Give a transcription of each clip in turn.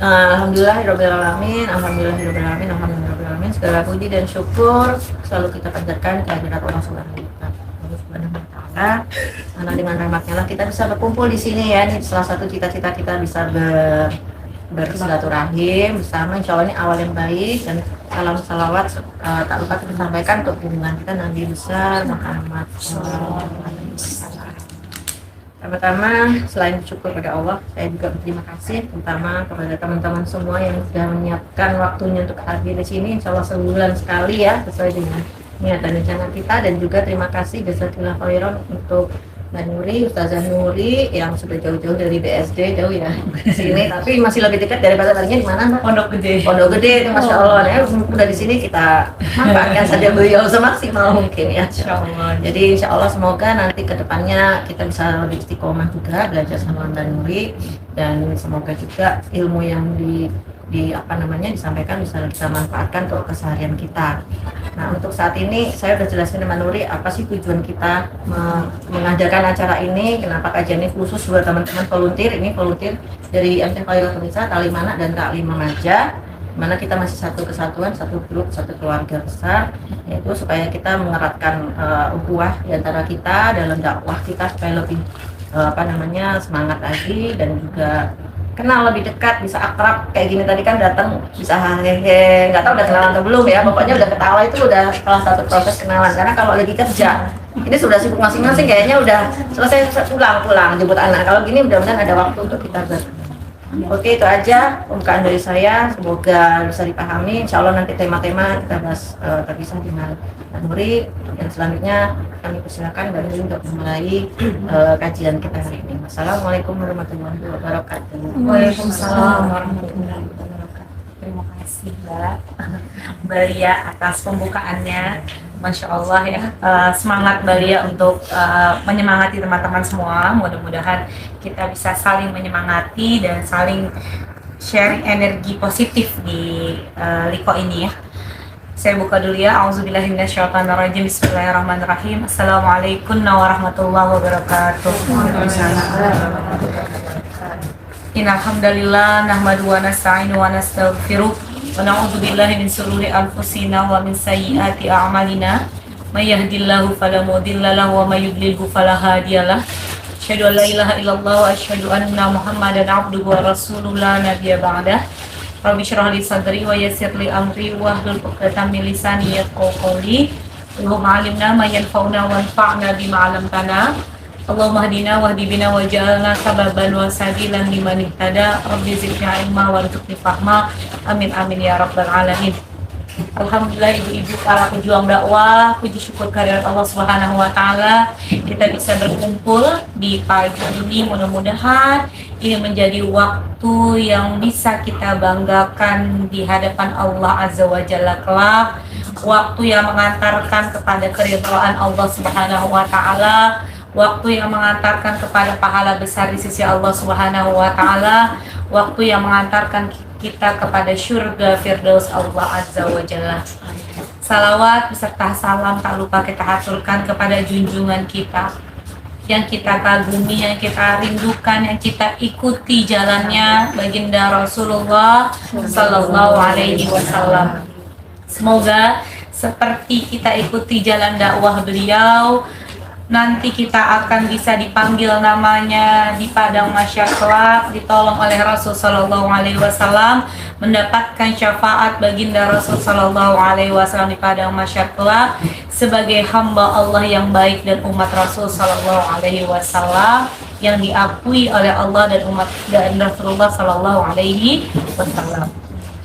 Alhamdulillahirobbilalamin. Segala puji dan syukur selalu kita panjatkan kehadirat Allah Subhanahu wa Ta'ala. Karena dengan rahmatnya lah kita bisa berkumpul di sini ya. Ini salah satu cita-cita kita bisa bersilaturahim bersama. Insya Allah ini awal yang baik, dan salam salawat tak lupa kita sampaikan untuk hubungan kita Nabi besar Muhammad SAW. Pertama, selain syukur pada Allah, saya juga berterima kasih terutama kepada teman-teman semua yang sudah menyiapkan waktunya untuk hadir di sini. Insya Allah sebulan sekali ya, sesuai dengan niat dan rencana kita. Dan juga terima kasih jazakallahu khairan untuk Mbak Nuri, Ustazah Nuri yang sudah jauh-jauh dari BSD, jauh ya sini, tapi masih lebih dekat daripada tadinya di mana Mbak? Pondok Gede itu Masya Allah ya. Udah di sini kita manfaatkan saja beliau semaksimal mungkin ya. Insya Allah. Jadi Insya Allah semoga nanti kedepannya kita bisa lebih istiqomah juga belajar sama Mbak Nuri, dan semoga juga ilmu yang disampaikan bisa kita manfaatkan untuk keseharian kita. Nah, untuk saat ini saya sudah jelaskan Mbak Nuri apa sih tujuan kita mengadakan acara ini, kenapa kajian ini khusus buat teman-teman volunteer. Ini volunteer dari MT Khairul Nisa, Talimana dan Taklim Maja, mana kita masih satu kesatuan, satu grup, satu keluarga besar, yaitu supaya kita mengeratkan ukhuwah di antara kita dalam dakwah kita supaya lebih semangat lagi, dan juga kenal lebih dekat, bisa akrab kayak gini tadi kan datang bisa hehehe, nggak tahu udah kenalan atau belum ya, pokoknya udah ketawa itu udah salah satu proses kenalan. Karena kalau lagi kerja ini sudah sibuk masing-masing, kayaknya udah selesai pulang jemput anak. Kalau gini mudah-mudahan ada waktu untuk kita Oke, itu aja pembukaan dari saya, semoga bisa dipahami. Insya Allah nanti tema-tema kita bahas terpisah dengan Mbak Nuri, dan selanjutnya kami persilakan Mbak Nuri untuk memulai kajian kita hari ini. Assalamualaikum warahmatullahi wabarakatuh. Waalaikumsalam warahmatullahi wabarakatuh. Terima kasih Mbak Lia atas pembukaannya. Masya Allah ya, semangat Mbak Lia untuk menyemangati teman-teman semua. Mudah-mudahan kita bisa saling menyemangati dan saling sharing energi positif di Liko ini ya. Saya buka dulu ya. Auzubillahiminasyaitonirrajim. Bismillahirrahmanirrahim. Assalamualaikum warahmatullahi wabarakatuh. Innalhamdalillah nahmadu wa nasta'inu wa nastaghfiruh wa na'udzu billahi min shururi anfusina wa min sayyiati a'malina. May yahdihillahu fala mudilla lahu wa may yudlilhu fala hadiyalah. Asyhadu an la ilaha illallah wa asyhadu anna Muhammadan abduhu wa rasuluhu la nabiyya ba'dah. Rabbi shrah li sadri wa yassir li amri wahlul 'uqdatam min lisani yafqahu qawli. Allahumma 'allimna ma yanfa'una wanfa'na bima 'allamtana. Allahumma hdina wahdi bina waj'alna sababan wa sabilan liman ihtada. Rabbi zidni ilma warzuqni fahma. Amin amin ya rabbal alamin. Alhamdulillah ibu-ibu para pejuang dakwah, puji syukur kehadirat Allah Subhanahu wa Ta'ala, kita bisa berkumpul di pagi ini. Mudah-mudahan ini menjadi waktu yang bisa kita banggakan di hadapan Allah Azza wa Jalla kelak, waktu yang mengantarkan kepada keridhaan Allah Subhanahu wa Ta'ala, waktu yang mengantarkan kepada pahala besar di sisi Allah Subhanahu wa Ta'ala, waktu yang mengantarkan kita kepada syurga firdaus Allah Azza wa Jalla. Salawat beserta salam tak lupa kita haturkan kepada junjungan kita yang kita kagumi, yang kita rindukan, yang kita ikuti jalannya, baginda Rasulullah Sallallahu Alaihi Wasallam. Semoga seperti kita ikuti jalan dakwah beliau, nanti kita akan bisa dipanggil namanya di padang mahsyar kelak, ditolong oleh Rasul Sallallahu Alaihi Wasallam, mendapatkan syafaat baginda Rasul Sallallahu Alaihi Wasallam di padang mahsyar kelak sebagai hamba Allah yang baik dan umat Rasul Sallallahu Alaihi Wasallam yang diakui oleh Allah dan umat dan Rasulullah Sallallahu Alaihi Wasallam.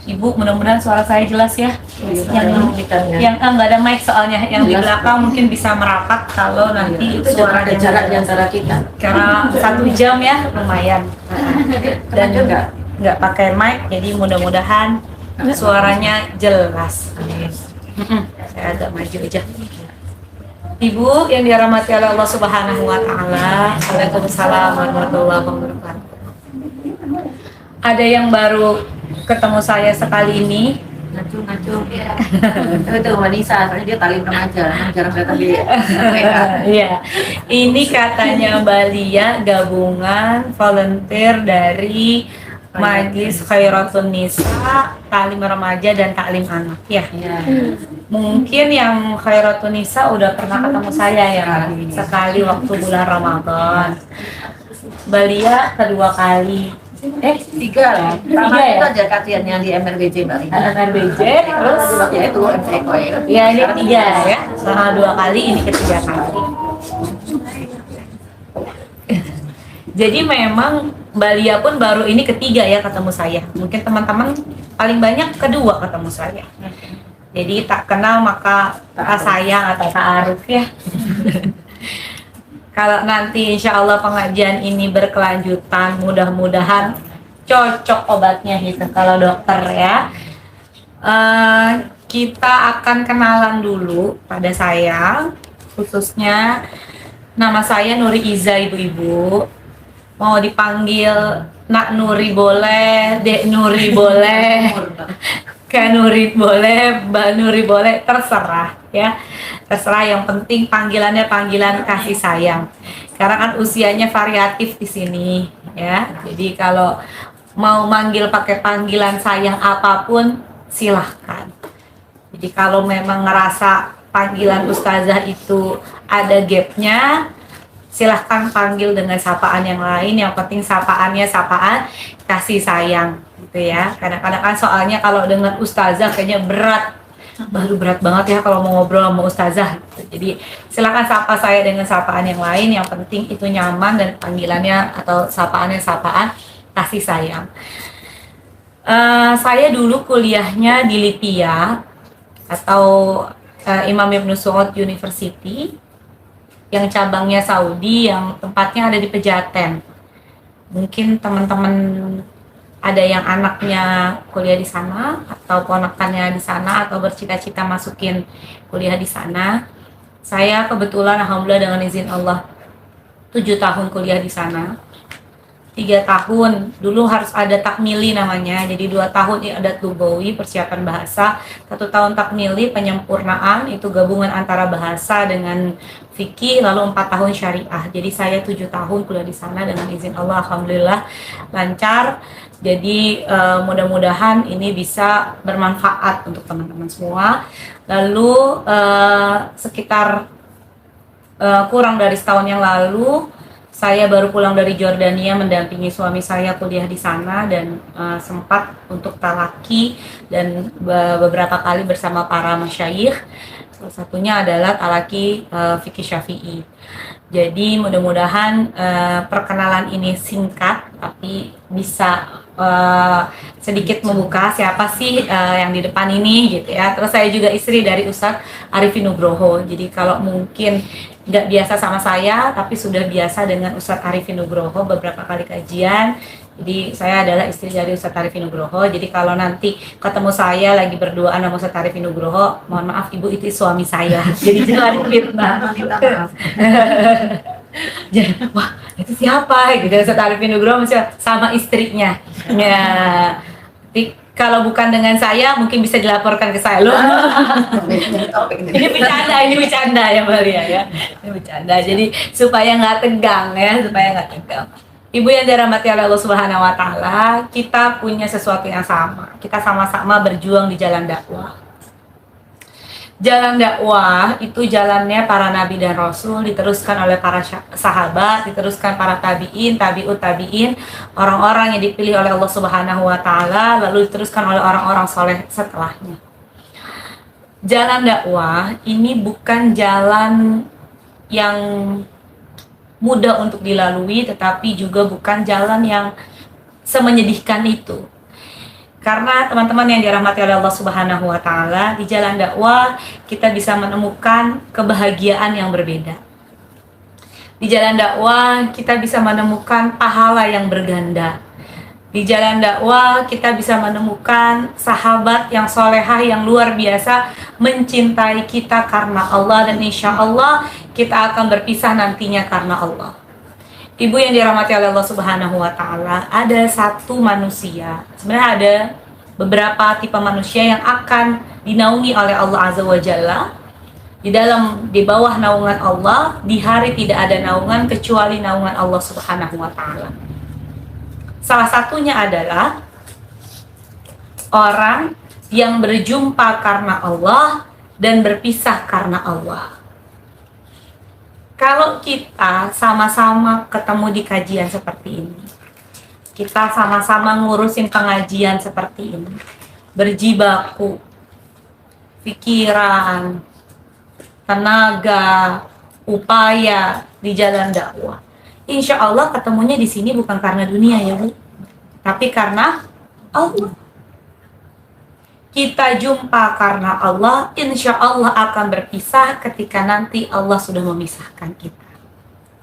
Ibu, mudah-mudahan suara saya jelas ya. Yang nggak ada mic soalnya, yang di belakang mungkin bisa merapat kalau nanti suara ada jarak di antara kita. Karena 1 jam ya lumayan. Dan juga nggak pakai mic, jadi mudah-mudahan suaranya jelas. Saya agak maju aja. Ibu yang dirahmati oleh Allah Subhanahu wa Ta'ala, Waalaikumsalam warahmatullahi wabarakatuh. Ada yang baru ketemu saya sekali ini, Ngacu itu Wanisa, soalnya dia talim remaja, jarang datang di iya. Ini katanya Mbak Lia gabungan volunteer dari Majlis Khairatun Nisa, taklim remaja dan taklim anak ya. Ya. Mungkin yang Khairatun Nisa udah pernah ketemu saya ya, sekali waktu bulan Ramadan. Balia kedua kali. Tiga lah. Pertama Tiga ya? itu aja kajiannya di MRBJ Mbak Rina. MRBJ, terus Ya itu MCK ya. ya ini ketiga ya, selama 2 kali, ini ketiga kali. Jadi memang Balia pun baru ini ketiga ya ketemu saya. Mungkin teman-teman paling banyak kedua ketemu saya. Jadi tak kenal maka tak sayang atau ta'aruf ya. Kalau nanti insya Allah pengajian ini berkelanjutan, mudah-mudahan cocok obatnya gitu kalau dokter ya. Kita akan kenalan dulu pada saya, khususnya nama saya Nuri Iza ibu-ibu. Mau dipanggil Nak Nuri boleh, Dek Nuri boleh, Kak Nuri boleh, Mbak Nuri boleh, terserah ya. Terserah, yang penting panggilannya panggilan kasih sayang. Karena kan usianya variatif di sini ya. Jadi kalau mau manggil pakai panggilan sayang apapun silahkan. Jadi kalau memang ngerasa panggilan ustazah itu ada gapnya, silahkan panggil dengan sapaan yang lain. Yang penting sapaannya sapaan kasih sayang gitu ya. Kadang-kadang kan soalnya kalau dengan ustazah kayaknya berat, baru berat banget ya kalau mau ngobrol sama ustazah gitu. Jadi silahkan sapa saya dengan sapaan yang lain. Yang penting itu nyaman dan panggilannya atau sapaannya sapaan kasih sayang. Saya dulu kuliahnya di Lipia atau Imam Ibn Saud University, yang cabangnya Saudi, yang tempatnya ada di Pejaten. Mungkin teman-teman ada yang anaknya kuliah di sana atau ponakannya di sana atau bercita-cita masukin kuliah di sana. Saya kebetulan alhamdulillah dengan izin Allah 7 tahun kuliah di sana. 3 tahun dulu harus ada takmili namanya, jadi 2 tahun ada lugawi persiapan bahasa, 1 tahun takmili penyempurnaan, itu gabungan antara bahasa dengan fikih, lalu 4 tahun syariah. Jadi saya 7 tahun kuliah di sana dengan izin Allah alhamdulillah lancar. Jadi mudah-mudahan ini bisa bermanfaat untuk teman-teman semua. Lalu sekitar kurang dari setahun yang lalu saya baru pulang dari Jordania mendampingi suami saya kuliah di sana dan sempat untuk talaki dan beberapa kali bersama para masyayikh. Salah satunya adalah talaki fikih Syafi'i. Jadi mudah-mudahan perkenalan ini singkat tapi bisa sedikit membuka siapa sih yang di depan ini gitu ya. Terus saya juga istri dari Ustadz Arifin Nugroho. Jadi kalau mungkin nggak biasa sama saya tapi sudah biasa dengan Ustadz Arifin Nugroho beberapa kali kajian. Jadi saya adalah istri dari Ustadz Arifin Nugroho. Jadi kalau nanti ketemu saya lagi berduaan sama Ustadz Arifin Nugroho, mohon maaf ibu, itu suami saya. Jadi jangan fitnah. Jadi, wah itu siapa gitu, Ustadz Arifin Nugroho sama istrinya ya. Jadi kalau bukan dengan saya mungkin bisa dilaporkan ke saya loh. Ini bercanda ya Mbak Lia ya. Ini bercanda. Jadi supaya nggak tegang ya, supaya nggak tegang. Ibu yang dirahmati oleh Allah Subhanahu wa taala, kita punya sesuatu yang sama. Kita sama-sama berjuang di jalan dakwah. Jalan dakwah itu jalannya para nabi dan rasul, diteruskan oleh para sahabat, diteruskan para tabi'in, tabi'ut tabi'in, orang-orang yang dipilih oleh Allah Subhanahu wa taala, lalu diteruskan oleh orang-orang soleh setelahnya. Jalan dakwah ini bukan jalan yang mudah untuk dilalui, tetapi juga bukan jalan yang semenyedihkan itu. Karena teman-teman yang dirahmati oleh Allah Subhanahu wa taala, di jalan dakwah kita bisa menemukan kebahagiaan yang berbeda. Di jalan dakwah kita bisa menemukan pahala yang berganda. Di jalan dakwah kita bisa menemukan sahabat yang solehah yang luar biasa mencintai kita karena Allah, dan insya Allah kita akan berpisah nantinya karena Allah. Ibu yang dirahmati oleh Allah Subhanahu wa taala, ada satu manusia. Sebenarnya ada beberapa tipe manusia yang akan dinaungi oleh Allah Azza wa Jalla. Di bawah naungan Allah, di hari tidak ada naungan kecuali naungan Allah Subhanahu wa taala. Salah satunya adalah orang yang berjumpa karena Allah dan berpisah karena Allah. Kalau kita sama-sama ketemu di kajian seperti ini, kita sama-sama ngurusin pengajian seperti ini, berjibaku, pikiran, tenaga, upaya di jalan dakwah. Insya Allah ketemunya di sini bukan karena dunia ya Bu, tapi karena Allah. Kita jumpa karena Allah, insya Allah akan berpisah ketika nanti Allah sudah memisahkan kita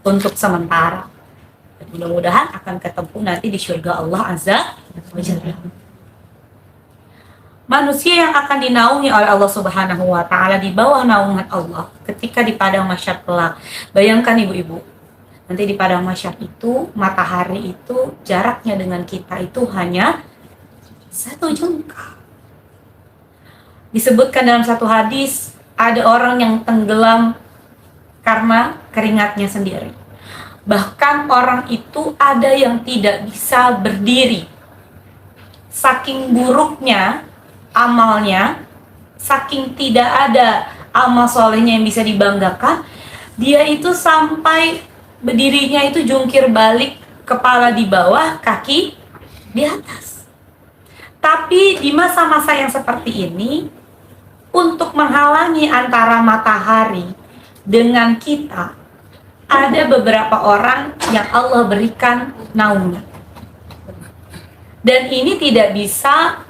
untuk sementara. Mudah-mudahan akan ketemu nanti di surga Allah Azza wa Jalla. Manusia yang akan dinaungi oleh Allah Subhanahu wa Ta'ala di bawah naungan Allah ketika di padang mahsyar kelak. Bayangkan ibu-ibu, nanti di padang mahsyar itu matahari itu jaraknya dengan kita itu hanya 1 jengkal. Disebutkan dalam satu hadis, ada orang yang tenggelam karena keringatnya sendiri. Bahkan orang itu ada yang tidak bisa berdiri. Saking buruknya amalnya, saking tidak ada amal solehnya yang bisa dibanggakan, dia itu sampai berdirinya itu jungkir balik, kepala di bawah, kaki di atas. Tapi di masa-masa yang seperti ini, untuk menghalangi antara matahari dengan kita, ada beberapa orang yang Allah berikan naungan. Dan ini tidak bisa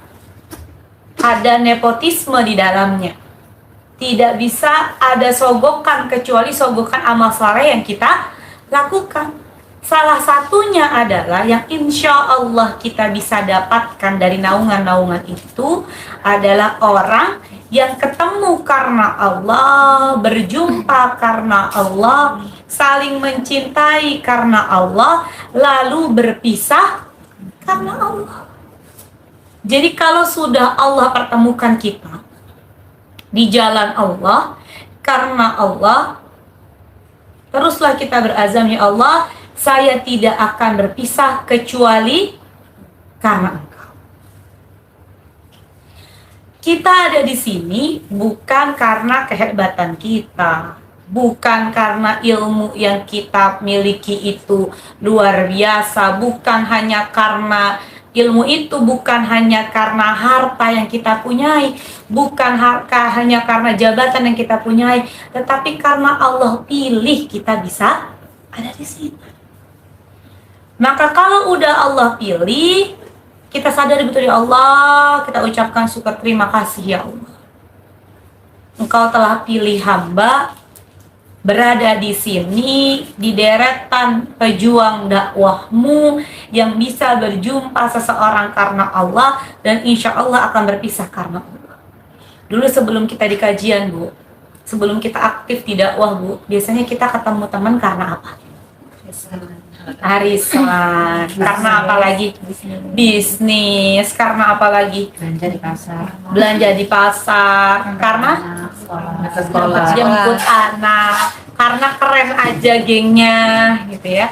ada nepotisme di dalamnya. Tidak bisa ada sogokan kecuali sogokan amal saleh yang kita lakukan. Salah satunya adalah yang insya Allah kita bisa dapatkan dari naungan-naungan itu adalah orang yang ketemu karena Allah, berjumpa karena Allah, saling mencintai karena Allah, lalu berpisah karena Allah. Jadi kalau sudah Allah pertemukan kita di jalan Allah, karena Allah, teruslah kita berazam, ya Allah, saya tidak akan berpisah kecuali karena Engkau. Kita ada di sini bukan karena kehebatan kita, bukan karena ilmu yang kita miliki itu luar biasa, bukan hanya karena ilmu itu, bukan hanya karena harta yang kita punyai, bukan hanya karena jabatan yang kita punyai, tetapi karena Allah pilih kita bisa ada di sini. Maka kalau udah Allah pilih, kita sadar betul, ya Allah, kita ucapkan syukur terima kasih ya Allah. Engkau telah pilih hamba berada di sini, di deretan pejuang dakwahmu yang bisa berjumpa seseorang karena Allah dan insya Allah akan berpisah karena Allah. Dulu sebelum kita di kajian Bu, sebelum kita aktif di dakwah Bu, biasanya kita ketemu teman karena apa? Arisan, karena apa lagi? Bisnis, karena apa lagi? Belanja di pasar. Belanja di pasar, karena sekolah. jemput anak, karena keren aja gengnya, gitu ya.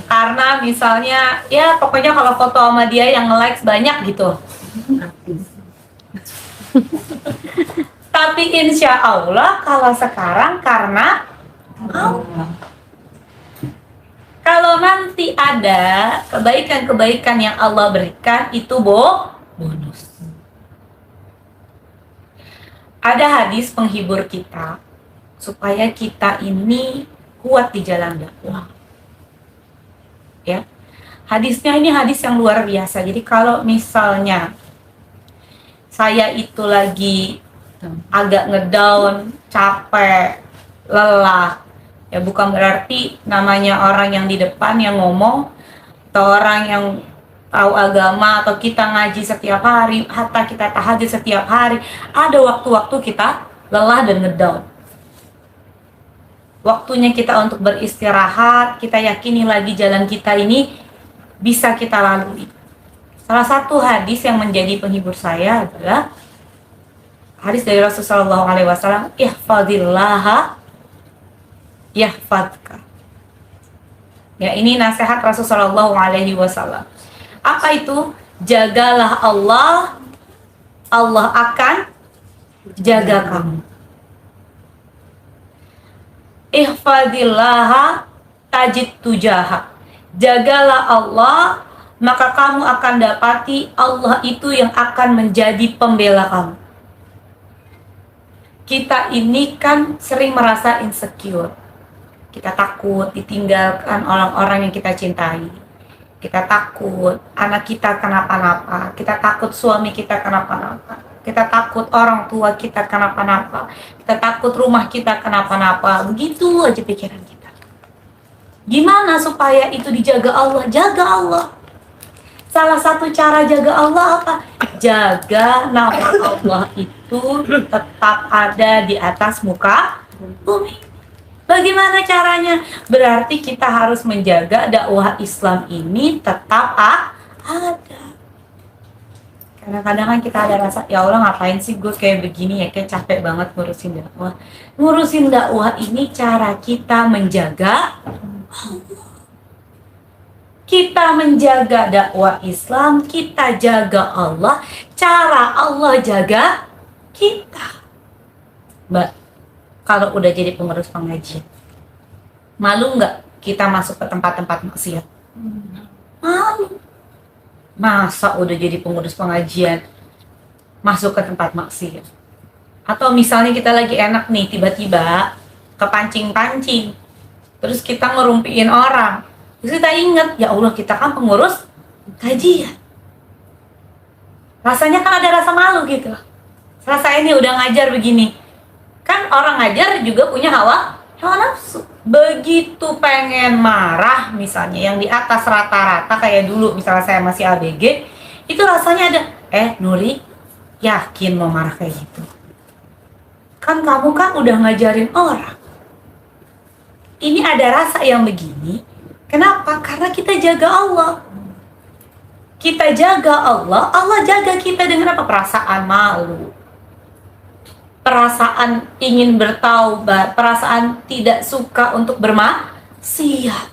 Karena misalnya, ya pokoknya kalau foto sama dia yang likes banyak gitu. Tapi insya Allah kalau sekarang karena Allah. Kalau nanti ada kebaikan-kebaikan yang Allah berikan, itu bonus. Ada hadis penghibur kita, supaya kita ini kuat di jalan dakwah. Ya, hadisnya ini hadis yang luar biasa. Jadi kalau misalnya saya itu lagi agak ngedown, capek, lelah, ya bukan berarti namanya orang yang di depan yang ngomong atau orang yang tahu agama atau kita ngaji setiap hari, hatta kita tahajud setiap hari, ada waktu-waktu kita lelah dan ngedown. Waktunya kita untuk beristirahat, kita yakini lagi jalan kita ini bisa kita lalui. Salah satu hadis yang menjadi penghibur saya adalah hadis dari Rasulullah SAW, ihfadillaha yahfadka. Ya, ini nasihat Rasulullah SAW. Apa itu? Jagalah Allah, Allah akan jaga kamu. Ihfadillaha tajid tujaha. Jagalah Allah, maka kamu akan dapati Allah itu yang akan menjadi pembela kamu. Kita ini kan sering merasa insecure. Kita takut ditinggalkan orang-orang yang kita cintai. Kita takut anak kita kenapa-napa. Kita takut suami kita kenapa-napa. Kita takut orang tua kita kenapa-napa. Kita takut rumah kita kenapa-napa. Begitu aja pikiran kita. Gimana supaya itu dijaga Allah? Jaga Allah. Salah satu cara jaga Allah apa? Jaga nama Allah itu tetap ada di atas muka bumi. Bagaimana caranya? Berarti kita harus menjaga dakwah Islam ini tetap ada. Kadang-kadang kan kita ada rasa, ya Allah ngapain sih gue kayak begini ya, kayak capek banget ngurusin dakwah. Ngurusin dakwah ini cara kita menjaga Allah. Kita menjaga dakwah Islam, kita jaga Allah, cara Allah jaga kita. Mbak, kalau udah jadi pengurus pengajian, malu nggak kita masuk ke tempat-tempat maksiat? Malu. Masa udah jadi pengurus pengajian masuk ke tempat maksiat? Atau misalnya kita lagi enak nih, tiba-tiba kepancing-pancing, terus kita ngerumpiin orang, terus kita ingat, ya Allah kita kan pengurus kajian. Rasanya kan ada rasa malu gitu. Rasa ini udah ngajar begini. Kan orang ngajar juga punya hawa nafsu. Begitu pengen marah misalnya yang di atas rata-rata kayak dulu misalnya saya masih ABG, itu rasanya ada, Nuri yakin mau marah kayak gitu? Kan kamu kan udah ngajarin orang. Ini ada rasa yang begini. Kenapa? Karena kita jaga Allah. Kita jaga Allah, Allah jaga kita dengan apa? Perasaan malu, perasaan ingin bertaubat, perasaan tidak suka untuk bermaksiat.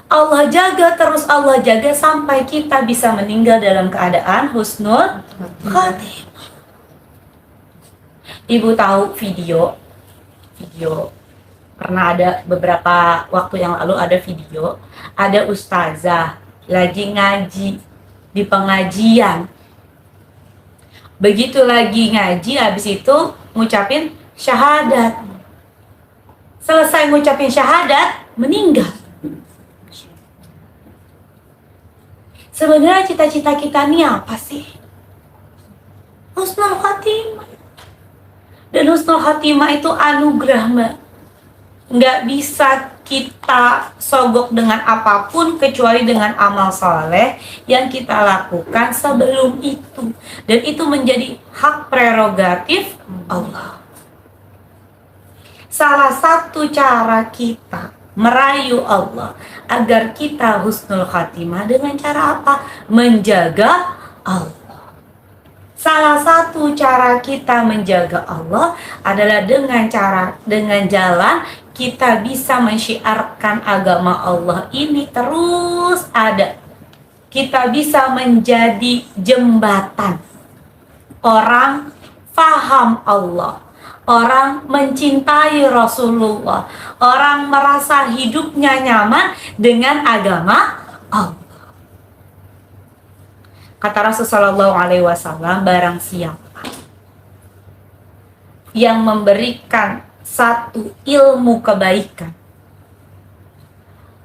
Allah jaga terus, Allah jaga sampai kita bisa meninggal dalam keadaan husnul khatimah. Ibu tahu video pernah ada beberapa waktu yang lalu ada video, ada ustazah lagi ngaji di pengajian. Begitu lagi ngaji, habis itu ngucapin syahadat. Selesai ngucapin syahadat, meninggal. Sebenarnya cita-cita kita ini apa sih? Husnul khatimah. Dan husnul khatimah itu anugerah, Mbak. Nggak bisa kita sogok dengan apapun kecuali dengan amal soleh yang kita lakukan sebelum itu. Dan itu menjadi hak prerogatif Allah. Salah satu cara kita merayu Allah agar kita husnul khatimah dengan cara apa? Menjaga Allah. Salah satu cara kita menjaga Allah adalah dengan jalan kita bisa mensyiarkan agama Allah ini terus ada. Kita bisa menjadi jembatan. Orang faham Allah. Orang mencintai Rasulullah. Orang merasa hidupnya nyaman dengan agama Allah. Kata Rasulullah SAW, barang siapa yang memberikan satu ilmu kebaikan,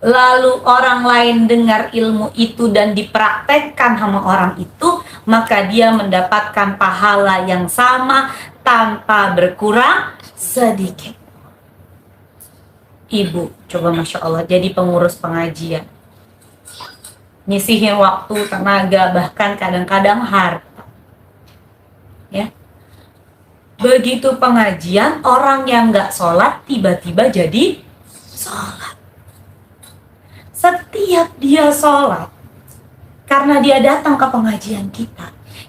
lalu orang lain dengar ilmu itu dan dipraktekkan sama orang itu, maka dia mendapatkan pahala yang sama tanpa berkurang sedikit. Ibu, coba Masya Allah, jadi pengurus pengajian, nyisihin waktu, tenaga, bahkan kadang-kadang harta. Ya. Begitu pengajian, orang yang nggak sholat tiba-tiba jadi sholat. Setiap dia sholat, karena dia datang ke pengajian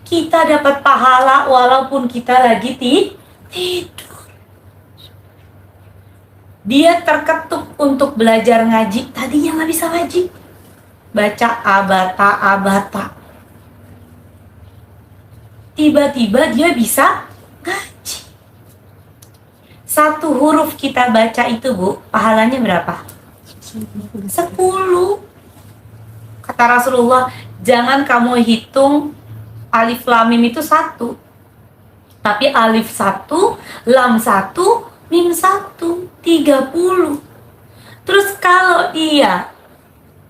kita dapat pahala walaupun kita lagi tidur. Dia terketuk untuk belajar ngaji, tadinya nggak bisa ngaji. baca abata abata. Tiba-tiba dia bisa ngaji. Satu huruf kita baca itu, Bu, pahalanya berapa? 10. Kata Rasulullah, jangan kamu hitung alif lam mim itu 1. Tapi alif 1, lam 1, mim 1, 30. Terus kalau dia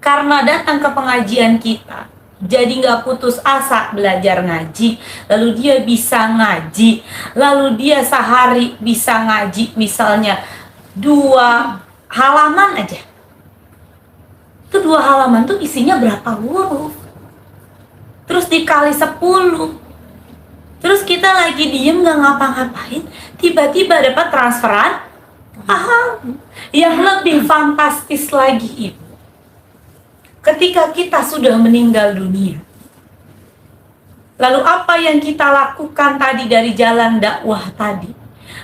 karena datang ke pengajian kita, jadi nggak putus asa belajar ngaji, lalu dia bisa ngaji, lalu dia sehari bisa ngaji misalnya 2 halaman aja. Itu 2 halaman tuh isinya berapa huruf? Terus dikali 10. Terus kita lagi diem nggak ngapa-ngapain, tiba-tiba dapat transferan yang lebih fantastis lagi, Ibu. Ketika kita sudah meninggal dunia, lalu apa yang kita lakukan tadi dari jalan dakwah tadi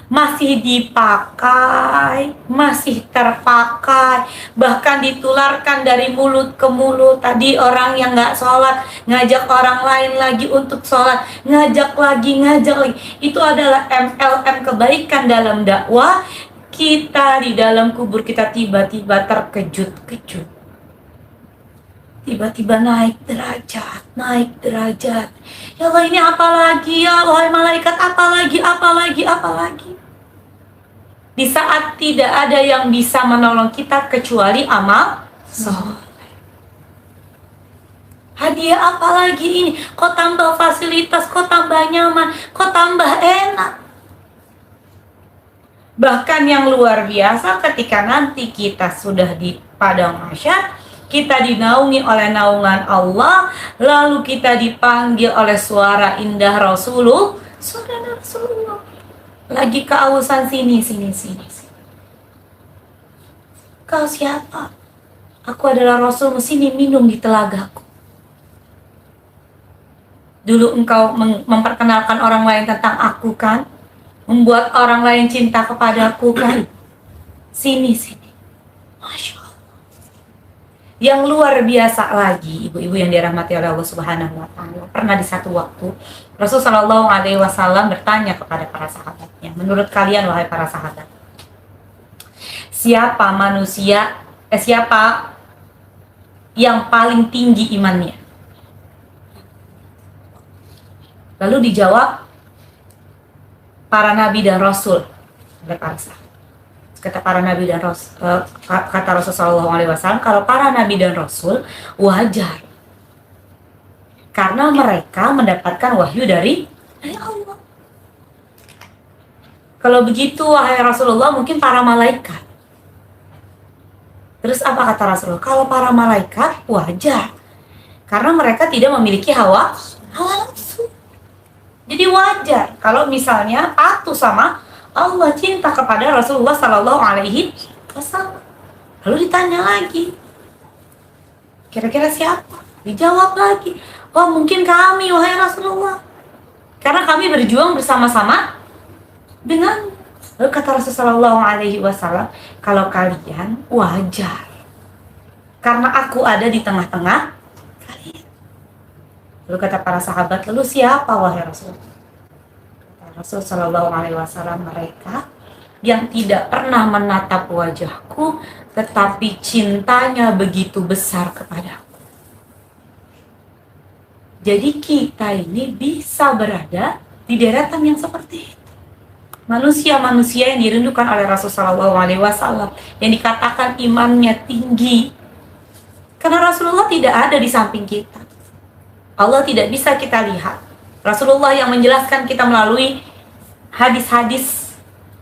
masih dipakai, masih terpakai, bahkan ditularkan dari mulut ke mulut. Tadi orang yang nggak sholat ngajak orang lain lagi untuk sholat, ngajak lagi. Itu adalah MLM kebaikan dalam dakwah. Kita di dalam kubur kita tiba-tiba terkejut-kejut. Tiba-tiba naik derajat. Ya Allah, ini apa lagi ya? Wahai malaikat, apa lagi? Di saat tidak ada yang bisa menolong kita kecuali amal soleh. Hadiah apa lagi ini? Kok tambah fasilitas, kok tambah nyaman, kok tambah enak. Bahkan yang luar biasa ketika nanti kita sudah di padang mahsyar, kita dinaungi oleh naungan Allah, lalu kita dipanggil oleh suara indah Rasulullah. Lagi kehausan, sini. Kau siapa? Aku adalah Rasulmu, sini minum di telagaku. Dulu engkau memperkenalkan orang lain tentang aku kan? Membuat orang lain cinta kepadaku kan? Sini. Masya Allah. Yang luar biasa lagi, ibu-ibu yang dirahmati oleh Allah Subhanahu wa Ta'ala, pernah di satu waktu Rasulullah Shallallahu Alaihi Wasallam bertanya kepada para sahabatnya, menurut kalian wahai para sahabat, siapa yang paling tinggi imannya? Lalu dijawab para nabi dan rasul oleh para sahabat. Kata para nabi dan rasul, kata Rasulullah SAW, kalau para nabi dan rasul wajar, karena mereka mendapatkan wahyu dari Allah. Kalau begitu wahai Rasulullah, mungkin para malaikat. Terus apa kata Rasulullah? Kalau para malaikat wajar, karena mereka tidak memiliki hawa nafsu. Jadi wajar kalau misalnya patuh sama Allah, cinta kepada Rasulullah Sallallahu Alaihi Wasallam. Lalu ditanya lagi, kira-kira siapa? Dijawab lagi, oh mungkin kami wahai Rasulullah, karena kami berjuang bersama-sama dengan. Lalu kata Rasulullah Sallallahu Alaihi Wasallam, kalau kalian wajar, karena aku ada di tengah-tengah kalian. Lalu kata para sahabat, lalu siapa wahai Rasulullah? Rasul Shallallahu Alaihi Wasallam, mereka yang tidak pernah menatap wajahku, tetapi cintanya begitu besar kepadaku. Jadi kita ini bisa berada di deretan yang seperti itu. Manusia-manusia yang dirindukan oleh Rasul Shallallahu Alaihi Wasallam, yang dikatakan imannya tinggi, karena Rasulullah tidak ada di samping kita. Allah tidak bisa kita lihat. Rasulullah yang menjelaskan kita melalui hadis-hadis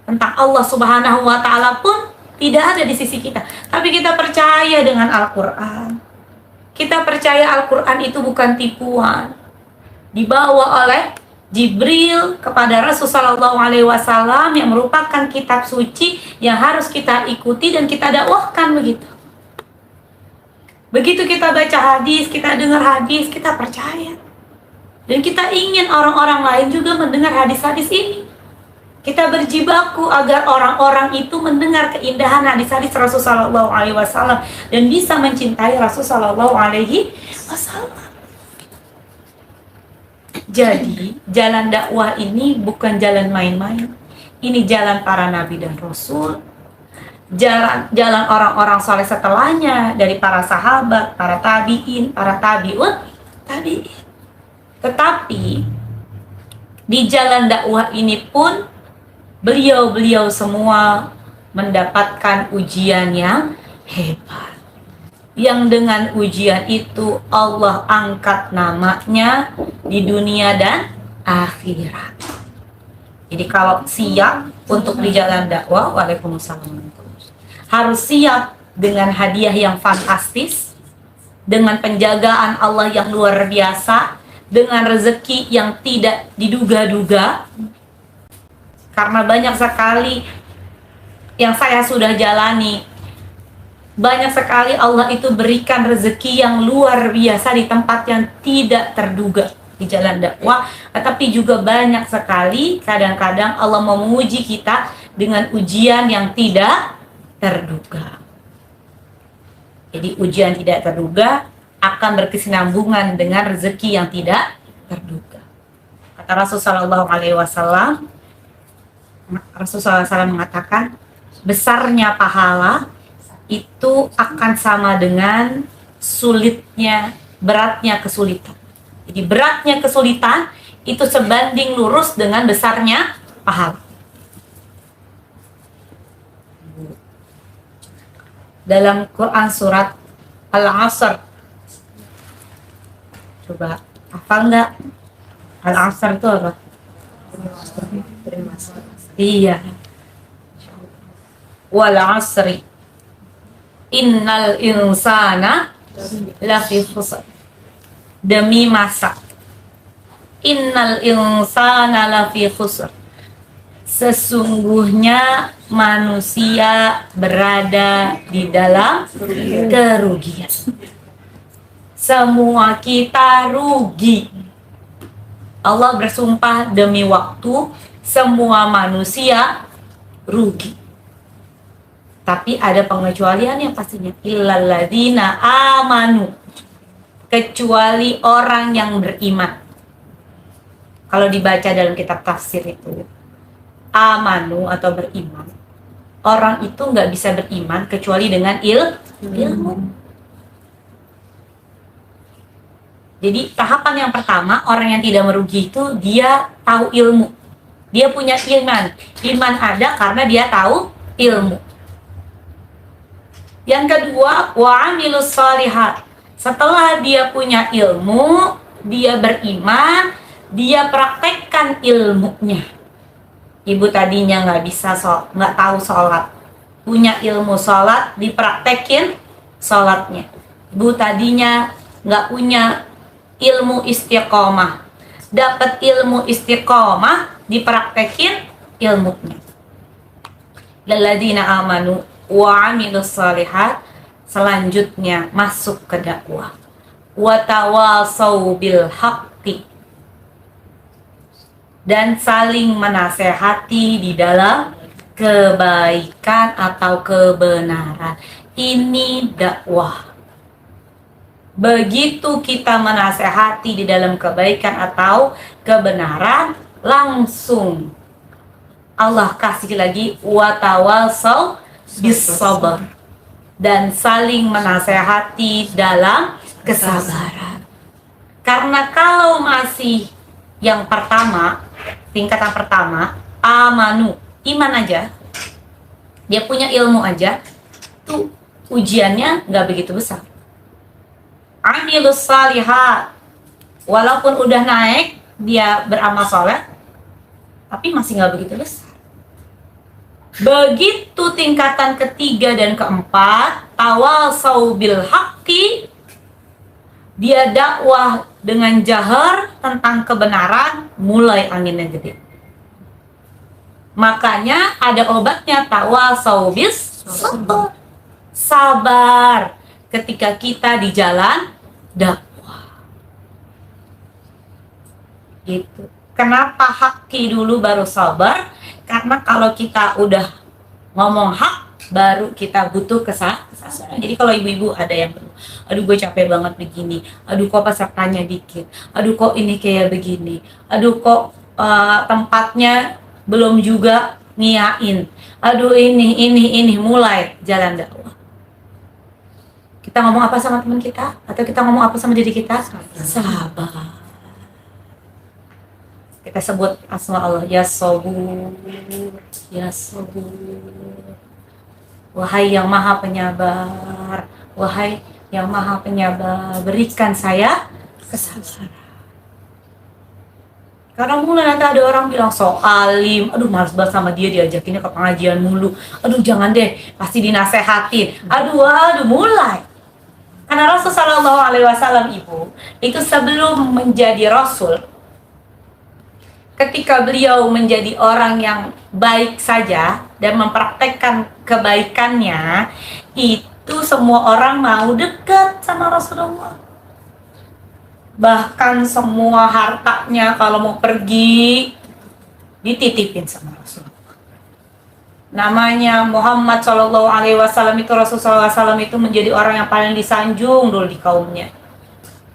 tentang Allah Subhanahu wa Ta'ala pun tidak ada di sisi kita. Tapi kita percaya dengan Al-Quran. Kita percaya Al-Quran itu bukan tipuan. Dibawa oleh Jibril kepada Rasulullah SAW yang merupakan kitab suci yang harus kita ikuti dan kita dakwahkan begitu. Begitu kita baca hadis, kita dengar hadis, kita percaya. Dan kita ingin orang-orang lain juga mendengar hadis-hadis ini. Kita berjibaku agar orang-orang itu mendengar keindahan hadis-hadis Rasulullah SAW dan bisa mencintai Rasulullah SAW. Jadi, jalan dakwah ini bukan jalan main-main. Ini jalan para nabi dan rasul. Jalan orang-orang soleh setelahnya, dari para sahabat, para tabi'in, para tabi'ut, tabi'in. Tetapi di jalan dakwah ini pun beliau-beliau semua mendapatkan ujian yang hebat. Yang dengan ujian itu Allah angkat namanya di dunia dan akhirat. Jadi kalau siap untuk di jalan dakwah, waalaikumsalam, harus siap dengan hadiah yang fantastis, dengan penjagaan Allah yang luar biasa, dengan rezeki yang tidak diduga-duga. Karena banyak sekali yang saya sudah jalani, banyak sekali Allah itu berikan rezeki yang luar biasa di tempat yang tidak terduga di jalan dakwah. Tetapi juga banyak sekali kadang-kadang Allah menguji kita dengan ujian yang tidak terduga. Jadi ujian tidak terduga akan berkesinambungan dengan rezeki yang tidak terduga. Kata Rasulullah SAW, Rasulullah SAW mengatakan, besarnya pahala itu akan sama dengan beratnya kesulitan. Jadi beratnya kesulitan itu sebanding lurus dengan besarnya pahala. Dalam Quran surat Al-Asr, coba hafal nggak? Al-Asr itu apa? Iya. Wal asri innal insana lafi khusr. Demi masa, innal insana lafi khusr. Sesungguhnya manusia berada di dalam kerugian. Semua kita rugi. Allah bersumpah demi waktu, semua manusia rugi. Tapi ada pengecualiannya pastinya. Illal ladzina amanu. Kecuali orang yang beriman. Kalau dibaca dalam kitab tafsir itu, amanu atau beriman, orang itu nggak bisa beriman kecuali dengan ilmu. Jadi tahapan yang pertama, orang yang tidak merugi itu dia tahu ilmu. Dia punya iman. Iman ada karena dia tahu ilmu. Yang kedua, wa amilus shalihat. Setelah dia punya ilmu, dia beriman, dia praktekkan ilmunya. Ibu tadinya nggak tahu sholat, punya ilmu sholat, dipraktekin sholatnya. Ibu tadinya nggak punya ilmu istiqomah, dapat ilmu istiqomah, dipraktekin ilmunya. Lalladzina amanu wa amilus shalihat. Selanjutnya masuk ke dakwah. Wa tawasau bil haqqi. Dan saling menasehati di dalam kebaikan atau kebenaran. Ini dakwah. Begitu kita menasehati di dalam kebaikan atau kebenaran, langsung Allah kasih lagi wa tawasau bis sabr. Dan saling menasehati dalam kesabaran. Karena kalau masih yang pertama, tingkatan pertama, amanu, iman aja, dia punya ilmu aja, tuh ujiannya nggak begitu besar. Amilus shalihat, walaupun udah naik, dia beramal soleh, tapi masih nggak begitu besar. Begitu tingkatan ketiga dan keempat, tawasau bil haqqi, dia dakwah dengan jahar tentang kebenaran, mulai anginnya gede. Makanya ada obatnya, tawasau bis sabr. Sabar ketika kita di jalan dakwah. Gitu. Kenapa haqqi dulu baru sabar? Karena kalau kita udah ngomong hak, baru kita butuh kesabaran. Jadi kalau ibu-ibu ada yang aduh gue capek banget begini, aduh kok pesertanya dikit, aduh kok ini kayak begini, aduh kok tempatnya belum juga ngiyain, aduh ini mulai jalan dakwah. Kita ngomong apa sama teman kita, atau kita ngomong apa sama diri kita? Sabar. Kita sebut asma Allah, ya sabur, ya sabur. Wahai yang maha penyabar, wahai yang maha penyabar, berikan saya kesabaran. Karena mulai nanti ada orang bilang so alim, aduh males banget sama dia, diajakinnya ke pengajian mulu, aduh jangan deh, pasti dinasehatin, aduh mulai. Karena Rasulullah SAW ibu, itu sebelum menjadi Rasul, ketika beliau menjadi orang yang baik saja dan mempraktekkan kebaikannya, itu semua orang mau dekat sama Rasulullah. Bahkan semua hartanya kalau mau pergi dititipin sama Rasulullah. Namanya Muhammad SAW itu, Rasulullah SAW itu menjadi orang yang paling disanjung dulu di kaumnya.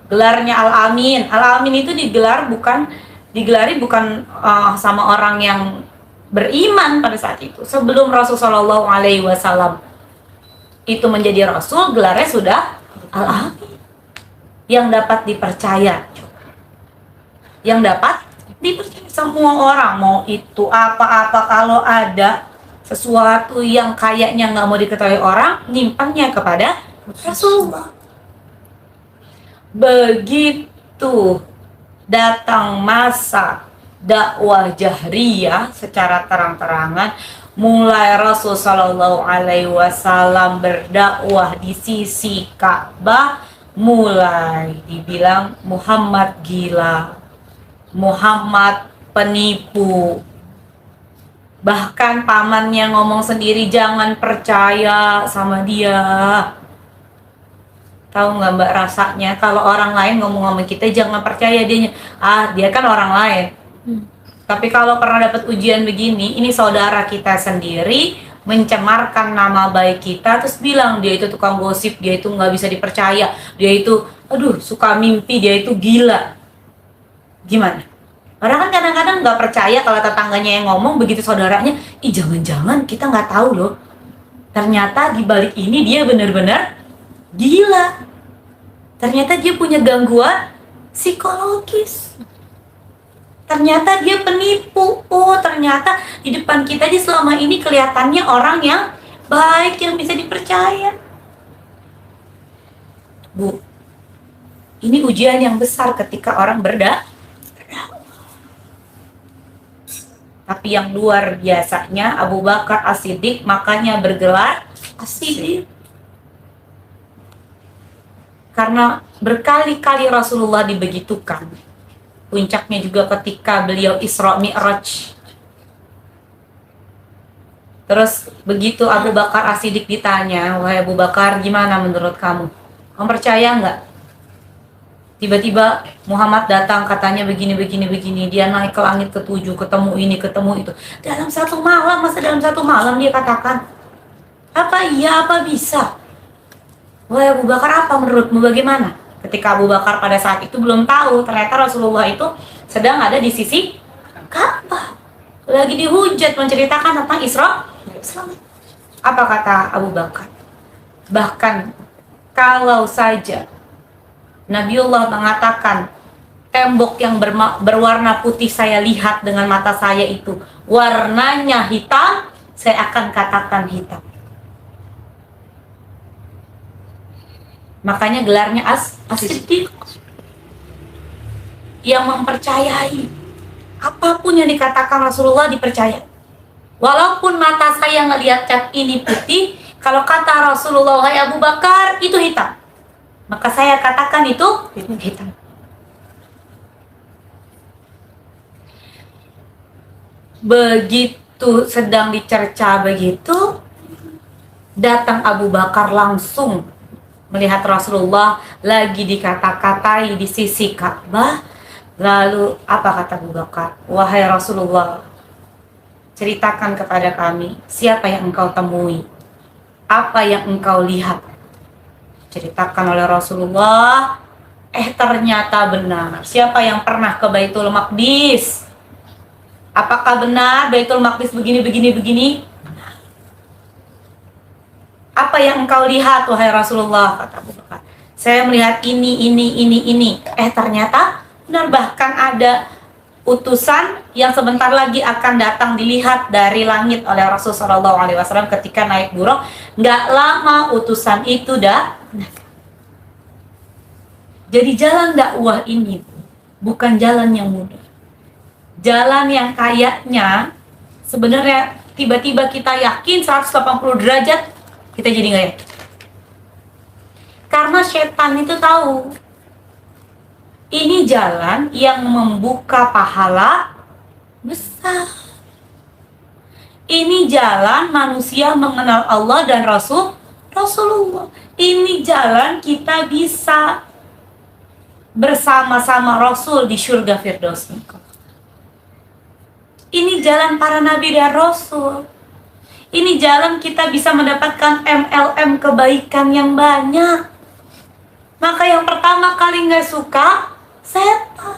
Gelarnya Al-Amin. Al-Amin itu digelari bukan sama orang yang beriman pada saat itu. Sebelum Rasulullah SAW itu menjadi Rasul, gelarnya sudah Al-Amin, yang dapat dipercaya. Yang dapat dipercaya semua orang, mau itu apa-apa, kalau ada sesuatu yang kayaknya nggak mau diketahui orang, nyimpannya kepada Rasulullah. Begitu datang masa dakwah jahriyah secara terang-terangan, mulai Rasul Shallallahu Alaihi Wasallam berdakwah di sisi Ka'bah, mulai dibilang Muhammad gila, Muhammad penipu. Bahkan pamannya ngomong sendiri, jangan percaya sama dia. Tahu nggak mbak rasanya kalau orang lain ngomong sama kita jangan percaya dia kan orang lain. Tapi kalau pernah dapat ujian begini, ini saudara kita sendiri mencemarkan nama baik kita, terus bilang dia itu tukang gosip, dia itu nggak bisa dipercaya, dia itu suka mimpi, dia itu gila. Gimana? Orang kan kadang-kadang nggak percaya kalau tetangganya yang ngomong, begitu saudaranya, jangan-jangan kita nggak tahu loh, ternyata di balik ini dia benar-benar gila. Ternyata dia punya gangguan psikologis. Ternyata dia penipu. Oh, ternyata di depan kita aja selama ini kelihatannya orang yang baik, yang bisa dipercaya. Bu, ini ujian yang besar ketika orang berdakwah. Tapi yang luar biasanya Abu Bakar As-Siddiq, makanya bergelar As-Siddiq. Karena berkali-kali Rasulullah dibegitukan. Puncaknya juga ketika beliau Isra Mi'raj. Terus begitu Abu Bakar As-Siddiq ditanya, wahai Abu Bakar, gimana menurut kamu? Kamu percaya nggak? Tiba-tiba Muhammad datang, katanya begini. Dia naik ke langit ke-7, ketemu ini, ketemu itu. Dalam satu malam dia katakan, apa iya, apa bisa? Wahai Abu Bakar, apa menurutmu, bagaimana? Ketika Abu Bakar pada saat itu belum tahu, ternyata Rasulullah itu sedang ada di sisi Ka'bah, lagi dihujat menceritakan tentang Isra. Apa kata Abu Bakar? Bahkan kalau saja Nabiullah mengatakan tembok yang berwarna putih saya lihat dengan mata saya itu warnanya hitam, saya akan katakan hitam. Makanya gelarnya As-Siddiq, yang mempercayai apapun yang dikatakan Rasulullah dipercaya. Walaupun mata saya ngelihat cat ini putih, kalau kata Rasulullah, hai Abu Bakar, itu hitam, maka saya katakan itu hitam. Begitu sedang dicerca begitu, datang Abu Bakar langsung melihat Rasulullah lagi dikata-katai di sisi Ka'bah. Lalu apa kata Abu Bakar? Wahai Rasulullah, ceritakan kepada kami siapa yang engkau temui, apa yang engkau lihat. Ceritakan oleh Rasulullah, ternyata benar. Siapa yang pernah ke Baitul Maqdis? Apakah benar Baitul Maqdis begini? Apa yang engkau lihat, wahai Rasulullah? Kata Abu Bakar, saya melihat ini. Ternyata benar, bahkan ada utusan yang sebentar lagi akan datang dilihat dari langit oleh Rasulullah SAW ketika naik buruk. Nggak lama utusan itu dah. Jadi jalan dakwah ini bukan jalan yang mudah. Jalan yang kayaknya sebenarnya tiba-tiba kita yakin 180 derajat kita jadi nggak yakin. Karena setan itu tahu ini jalan yang membuka pahala besar. Ini jalan manusia mengenal Allah dan Rasulullah. Ini jalan kita bisa bersama-sama Rasul di surga Firdaus. Ini jalan para nabi dan Rasul. Ini jalan kita bisa mendapatkan MLM kebaikan yang banyak. Maka yang pertama kali nggak suka, setan.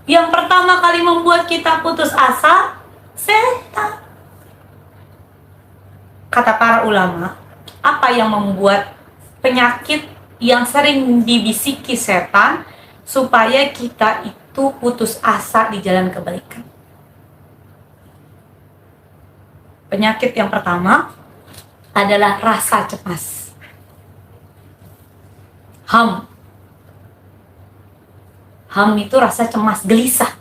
Yang pertama kali membuat kita putus asa, setan. Kata para ulama, apa yang membuat penyakit yang sering dibisiki setan supaya kita itu putus asa di jalan kebaikan? Penyakit yang pertama adalah rasa cemas. Ham itu rasa cemas, gelisah.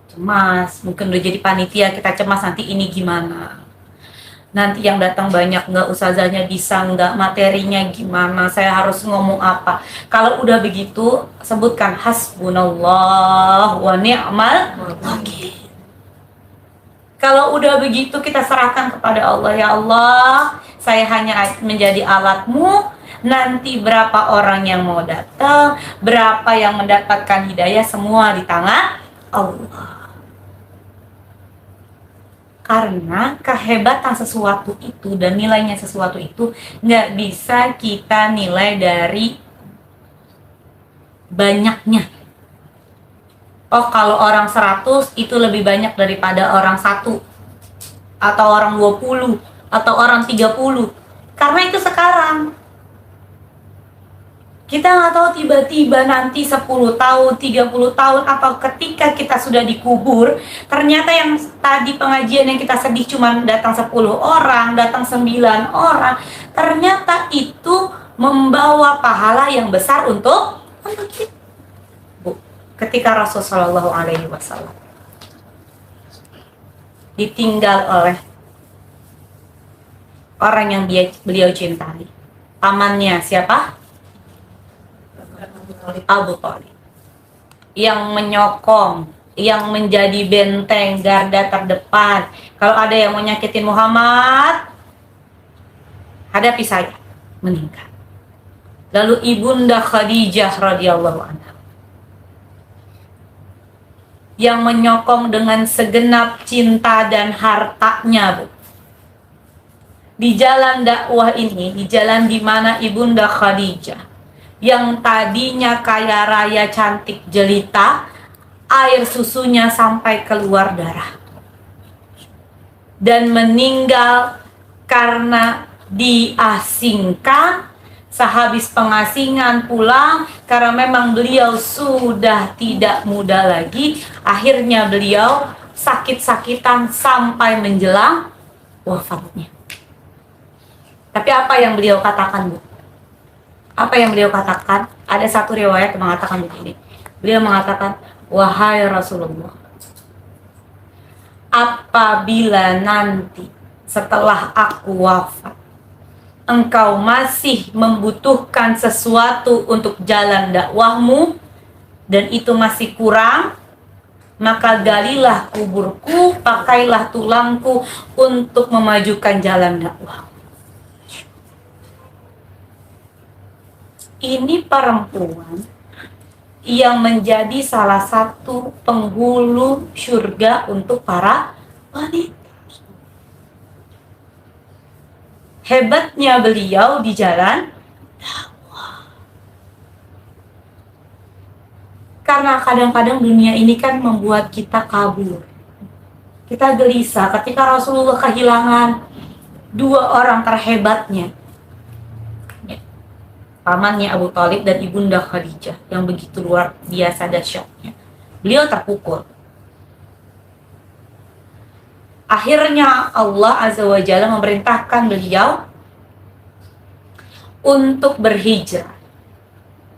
Cemas, mungkin udah jadi panitia kita cemas nanti ini gimana. Nanti yang datang banyak nggak, ustazahnya bisa nggak, materinya gimana, saya harus ngomong apa. Kalau udah begitu, sebutkan hasbunallah wa ni'mal wakil. Kalau udah begitu kita serahkan kepada Allah. Ya Allah, saya hanya menjadi alatmu. Nanti berapa orang yang mau datang, berapa yang mendapatkan hidayah, semua di tangan Allah. Karena kehebatan sesuatu itu dan nilainya sesuatu itu nggak bisa kita nilai dari banyaknya. Oh, kalau orang 100 itu lebih banyak daripada orang 1 atau orang 20 atau orang 30. Karena itu sekarang. Kita nggak tahu tiba-tiba nanti 10 tahun, 30 tahun, atau ketika kita sudah dikubur, ternyata yang tadi pengajian yang kita sedih cuma datang 10 orang, datang 9 orang, ternyata itu membawa pahala yang besar untuk kita. Ketika Rasulullah SAW ditinggal oleh orang yang beliau cintai, pamannya siapa? Abu Thalib, yang menyokong, yang menjadi benteng garda terdepan. Kalau ada yang mau nyakitin Muhammad, hadapi saya, meninggal. Lalu ibunda Khadijah radhiyallahu anha yang menyokong dengan segenap cinta dan hartanya, Bu. Di jalan dakwah ini, di jalan di mana ibunda Khadijah yang tadinya kaya raya, cantik, jelita, air susunya sampai keluar darah dan meninggal karena diasingkan. Sehabis pengasingan pulang, karena memang beliau sudah tidak muda lagi, akhirnya beliau sakit-sakitan sampai menjelang wafatnya. Tapi apa yang beliau katakan, Bu? Apa yang beliau katakan? Ada satu riwayat yang mengatakan begini. Beliau mengatakan, wahai Rasulullah, apabila nanti setelah aku wafat, engkau masih membutuhkan sesuatu untuk jalan dakwahmu dan itu masih kurang, maka galilah kuburku, pakailah tulangku untuk memajukan jalan dakwah. Ini perempuan yang menjadi salah satu penghulu surga untuk para wanita. Hebatnya beliau di jalan dakwah. Karena kadang-kadang dunia ini kan membuat kita kabur. Kita gelisah ketika Rasulullah kehilangan dua orang terhebatnya, pamannya Abu Thalib dan ibunda Khadijah yang begitu luar biasa dahsyatnya. Beliau terpukul. Akhirnya Allah Azza wa Jalla memerintahkan beliau untuk berhijrah.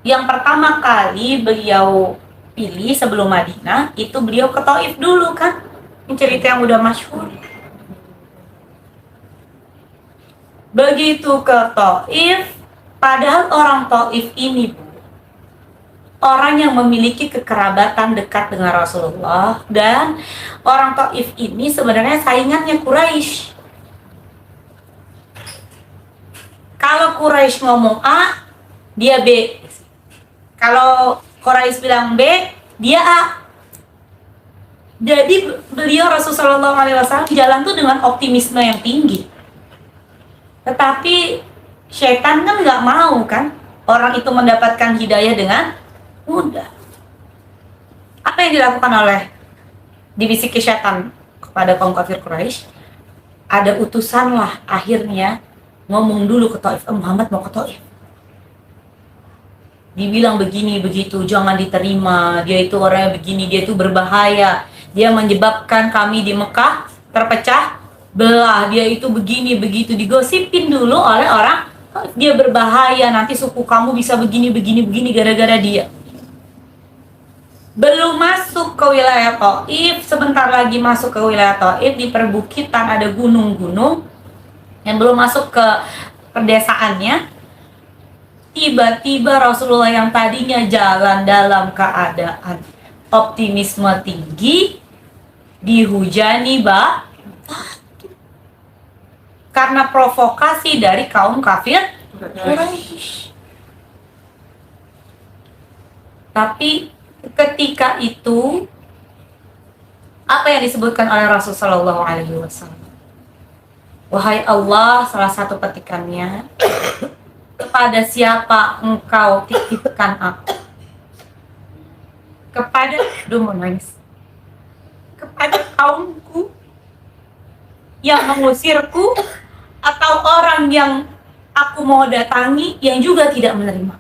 Yang pertama kali beliau pilih sebelum Madinah, itu beliau ke Taif dulu kan. Ini cerita yang udah masyhur. Begitu ke Taif, padahal orang Taif ini orang yang memiliki kekerabatan dekat dengan Rasulullah, dan orang Taif ini sebenarnya saingannya Quraisy. Kalau Quraisy ngomong A, dia B. Kalau Quraisy bilang B, dia A. Jadi beliau Rasulullah SAW jalan tuh dengan optimisme yang tinggi. Tetapi syaitan kan nggak mau kan orang itu mendapatkan hidayah dengan mudah. Apa yang dilakukan oleh dibisiki syaitan kepada kaum kafir Quraisy? Ada utusan lah akhirnya ngomong dulu ke Taif, Muhammad mau ke Taif. Dibilang begini begitu, jangan diterima, dia itu orangnya begini, dia itu berbahaya, dia menyebabkan kami di Mekah terpecah belah, dia itu begini begitu, digosipin dulu oleh orang, dia berbahaya, nanti suku kamu bisa begini gara-gara dia. Belum masuk ke wilayah Taif, sebentar lagi masuk ke wilayah Taif, di perbukitan ada gunung-gunung yang belum masuk ke perdesaannya. Tiba-tiba Rasulullah yang tadinya jalan dalam keadaan optimisme tinggi dihujani karena provokasi dari kaum kafir Quraisy. Tapi ketika itu apa yang disebutkan oleh Rasulullah SAW? Wahai Allah, salah satu petikannya, kepada siapa engkau titipkan aku? Kepada kepada kaumku yang mengusirku, atau orang yang aku mau datangi yang juga tidak menerima?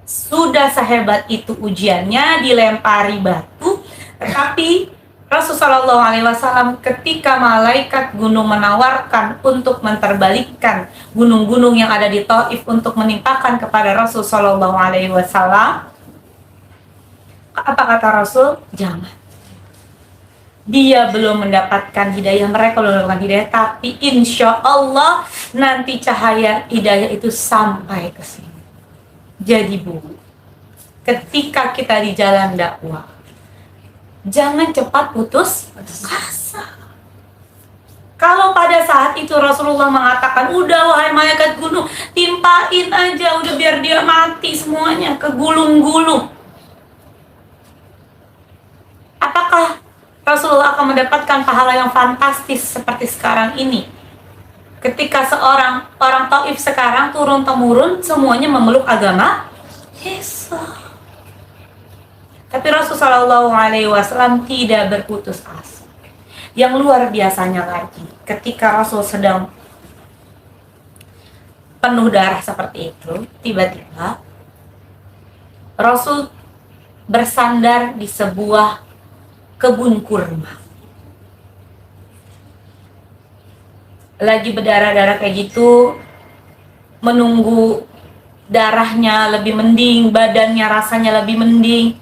Sudah sehebat itu ujiannya, dilempari batu, tetapi Rasulullah SAW ketika malaikat gunung menawarkan untuk menterbalikkan gunung-gunung yang ada di Taif untuk menimpakan kepada Rasulullah SAW, apa kata Rasul? Jangan. Dia belum mendapatkan hidayah, mereka belum mendapatkan hidayah, tapi insya Allah nanti cahaya hidayah itu sampai ke sini. Jadi Bu, ketika kita di jalan dakwah, jangan cepat putus asa. Kalau pada saat itu Rasulullah mengatakan, udah wahai malaikat gunung, timpain aja, udah biar dia mati semuanya, kegulung-gulung. Apakah Rasulullah akan mendapatkan pahala yang fantastis seperti sekarang ini? Ketika seorang orang Taif sekarang turun-temurun semuanya memeluk agama Islam. Tapi Rasulullah SAW tidak berputus asa. Yang luar biasanya lagi, ketika Rasul sedang penuh darah seperti itu, tiba-tiba Rasul bersandar di sebuah kebun kurma. Lagi berdarah-darah kayak gitu, menunggu darahnya lebih mending, badannya rasanya lebih mending.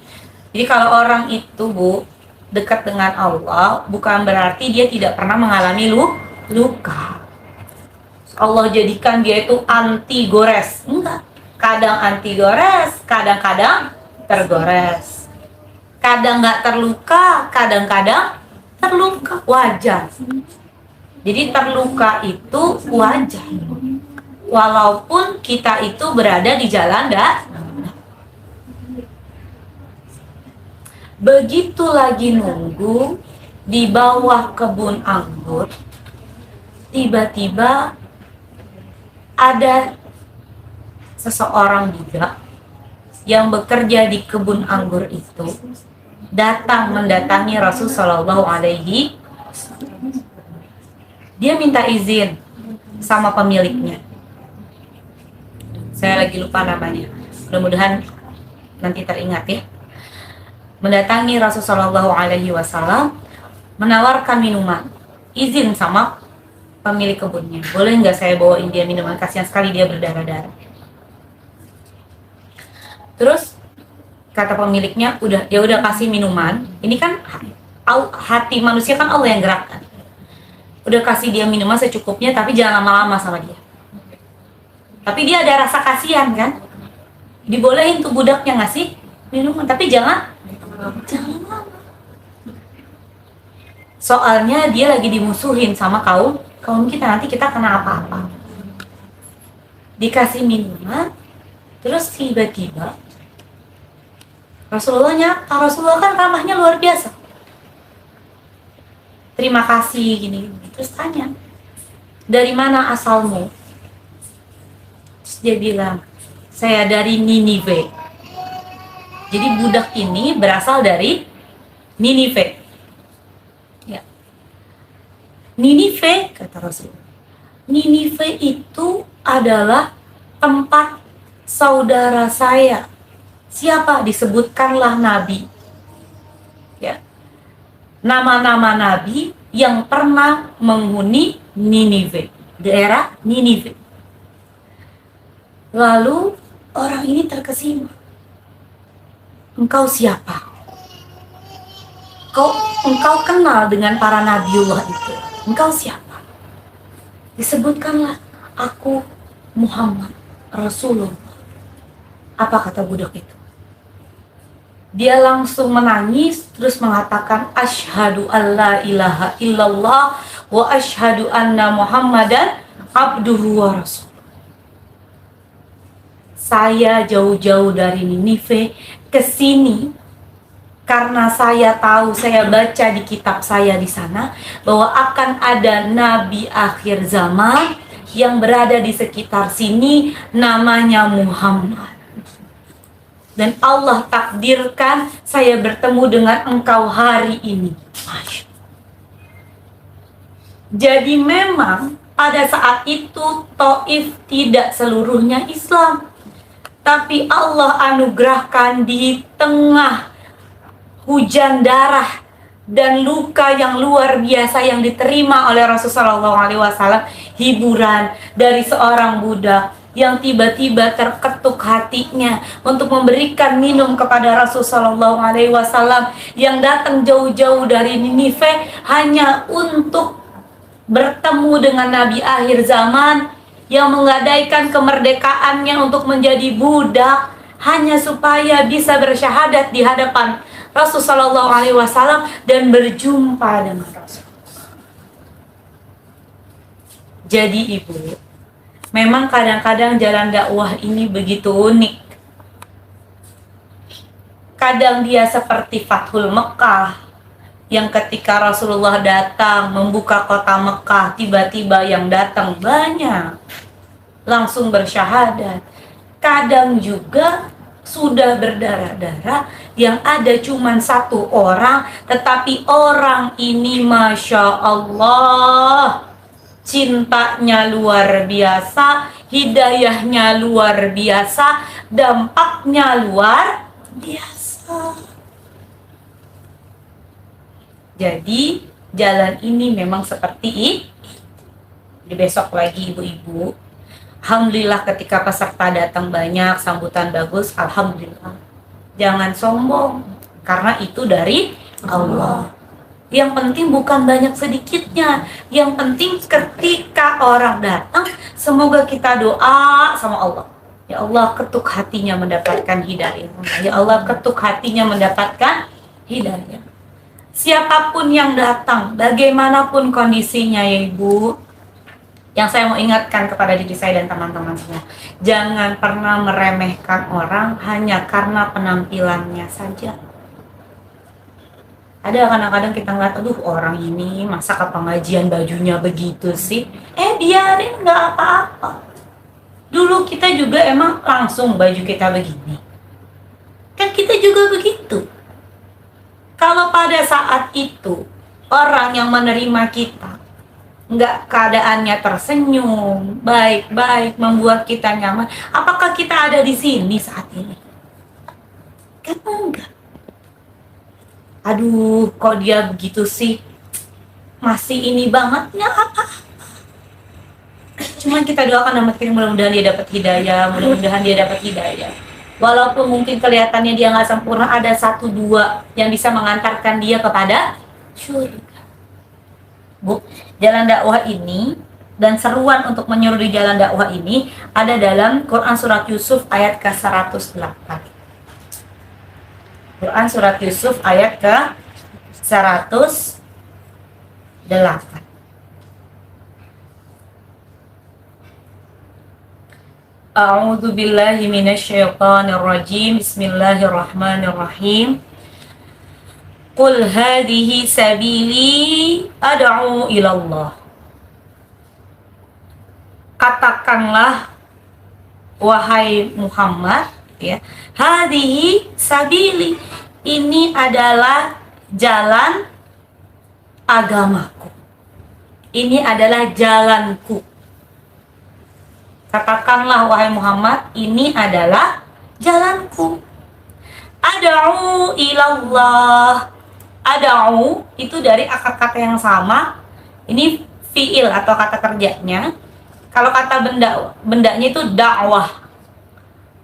Jadi kalau orang itu Bu dekat dengan Allah, bukan berarti dia tidak pernah mengalami luka. Allah jadikan dia itu anti gores, enggak. Kadang anti gores, kadang-kadang tergores. Kadang nggak terluka, kadang-kadang terluka, wajar. Jadi terluka itu wajar. Walaupun kita itu berada di jalan Begitu lagi nunggu di bawah kebun anggur, tiba-tiba ada seseorang juga yang bekerja di kebun anggur itu datang mendatangi Rasul Shallallahu Alaihi. Dia minta izin sama pemiliknya. Saya lagi lupa namanya. Mudah-mudahan nanti teringat ya. Mendatangi Rasul Shallallahu Alaihi Wasallam, menawarkan minuman. Izin sama pemilik kebunnya. Boleh nggak saya bawain dia minuman? Kasihan sekali dia berdarah-darah. Terus kata pemiliknya, udah kasih minuman. Ini kan hati manusia kan Allah yang gerakkan. Udah kasih dia minuman secukupnya, tapi jangan lama-lama sama dia. Tapi dia ada rasa kasihan kan? Dibolehin tuh budaknya ngasih minuman, tapi jangan lama. Soalnya dia lagi dimusuhin sama kaum kita, nanti kita kena apa-apa. Dikasih minuman, terus tiba-tiba Rasulullah kan ramahnya luar biasa. Terima kasih gini. Terus tanya, dari mana asalmu? Terus dia bilang, saya dari Ninive. Jadi budak ini berasal dari Ninive. Ya. Ninive, kata Rasul. Ninive itu adalah tempat saudara saya. Siapa? Disebutkanlah nabi. Ya. Nama-nama nabi yang pernah menghuni Ninive, daerah Ninive. Lalu orang ini terkesima. Engkau siapa? Engkau kenal dengan para nabiullah itu. Engkau siapa? Disebutkanlah, aku Muhammad Rasulullah. Apa kata budak itu? Dia langsung menangis, terus mengatakan, asyhadu alla ilaha illallah wa asyhadu anna Muhammadan abduhu wa rasul. Saya jauh-jauh dari Ninive ke sini karena saya tahu, saya baca di kitab saya di sana bahwa akan ada nabi akhir zaman yang berada di sekitar sini, namanya Muhammad. Dan Allah takdirkan saya bertemu dengan engkau hari ini. Jadi memang pada saat itu Taif tidak seluruhnya Islam. Tapi Allah anugerahkan di tengah hujan darah dan luka yang luar biasa yang diterima oleh Rasulullah SAW, hiburan dari seorang budak yang tiba-tiba terketuk hatinya untuk memberikan minum kepada Rasulullah SAW yang datang jauh-jauh dari Ninive hanya untuk bertemu dengan Nabi akhir zaman yang menggadaikan kemerdekaannya untuk menjadi budak hanya supaya bisa bersyahadat di hadapan Rasulullah SAW dan berjumpa dengan Rasul. Jadi ibu, memang kadang-kadang jalan dakwah ini begitu unik. Kadang dia seperti Fathul Mekah, yang ketika Rasulullah datang membuka kota Mekah, tiba-tiba yang datang banyak, langsung bersyahadat. Kadang juga sudah berdarah-darah, yang ada cuma satu orang, tetapi orang ini Masya Allah, cintanya luar biasa, hidayahnya luar biasa, dampaknya luar biasa. Jadi jalan ini memang seperti ini. Di besok lagi ibu-ibu, alhamdulillah ketika peserta datang banyak, sambutan bagus, alhamdulillah. Jangan sombong, karena itu dari Allah. Yang penting bukan banyak sedikitnya. Yang penting ketika orang datang, semoga kita doa sama Allah. Ya Allah, ketuk hatinya mendapatkan hidayah. Ya Allah, ketuk hatinya mendapatkan hidayah. Siapapun yang datang, bagaimanapun kondisinya ya ibu, yang saya mau ingatkan kepada diri saya dan teman-teman semua, jangan pernah meremehkan orang hanya karena penampilannya saja. Ada kadang-kadang kita ngeliat, aduh orang ini masa ke pengajian bajunya begitu sih. Biarin, nggak apa-apa. Dulu kita juga emang langsung baju kita begini. Kan kita juga begitu. Kalau pada saat itu orang yang menerima kita nggak keadaannya tersenyum, baik-baik, membuat kita nyaman, apakah kita ada di sini saat ini? Kan enggak. Aduh, kok dia begitu sih? Masih ini banget, nggak apa-apa. Cuman kita doakan dan mudah-mudahan dia dapat hidayah, mudah-mudahan dia dapat hidayah. Walaupun mungkin kelihatannya dia nggak sempurna, ada 1-2 yang bisa mengantarkan dia kepada surga. Bu, jalan dakwah ini dan seruan untuk menyuruh di jalan dakwah ini ada dalam Quran Surat Yusuf ayat ke-108. Quran Surat Yusuf ayat ke-108. A'udzu billahi minasyaitonir rajim. Bismillahirrahmanirrahim. Qul hadhihi sabili ad'u ilallah. Katakanlah wahai Muhammad, ya, hadhihi sabili, ini adalah jalan agamaku. Ini adalah jalanku. Katakanlah wahai Muhammad, ini adalah jalanku. Ad'u ilallah. Ad'u itu dari akar kata yang sama. Ini fiil atau kata kerjanya. Kalau kata bendanya itu dakwah.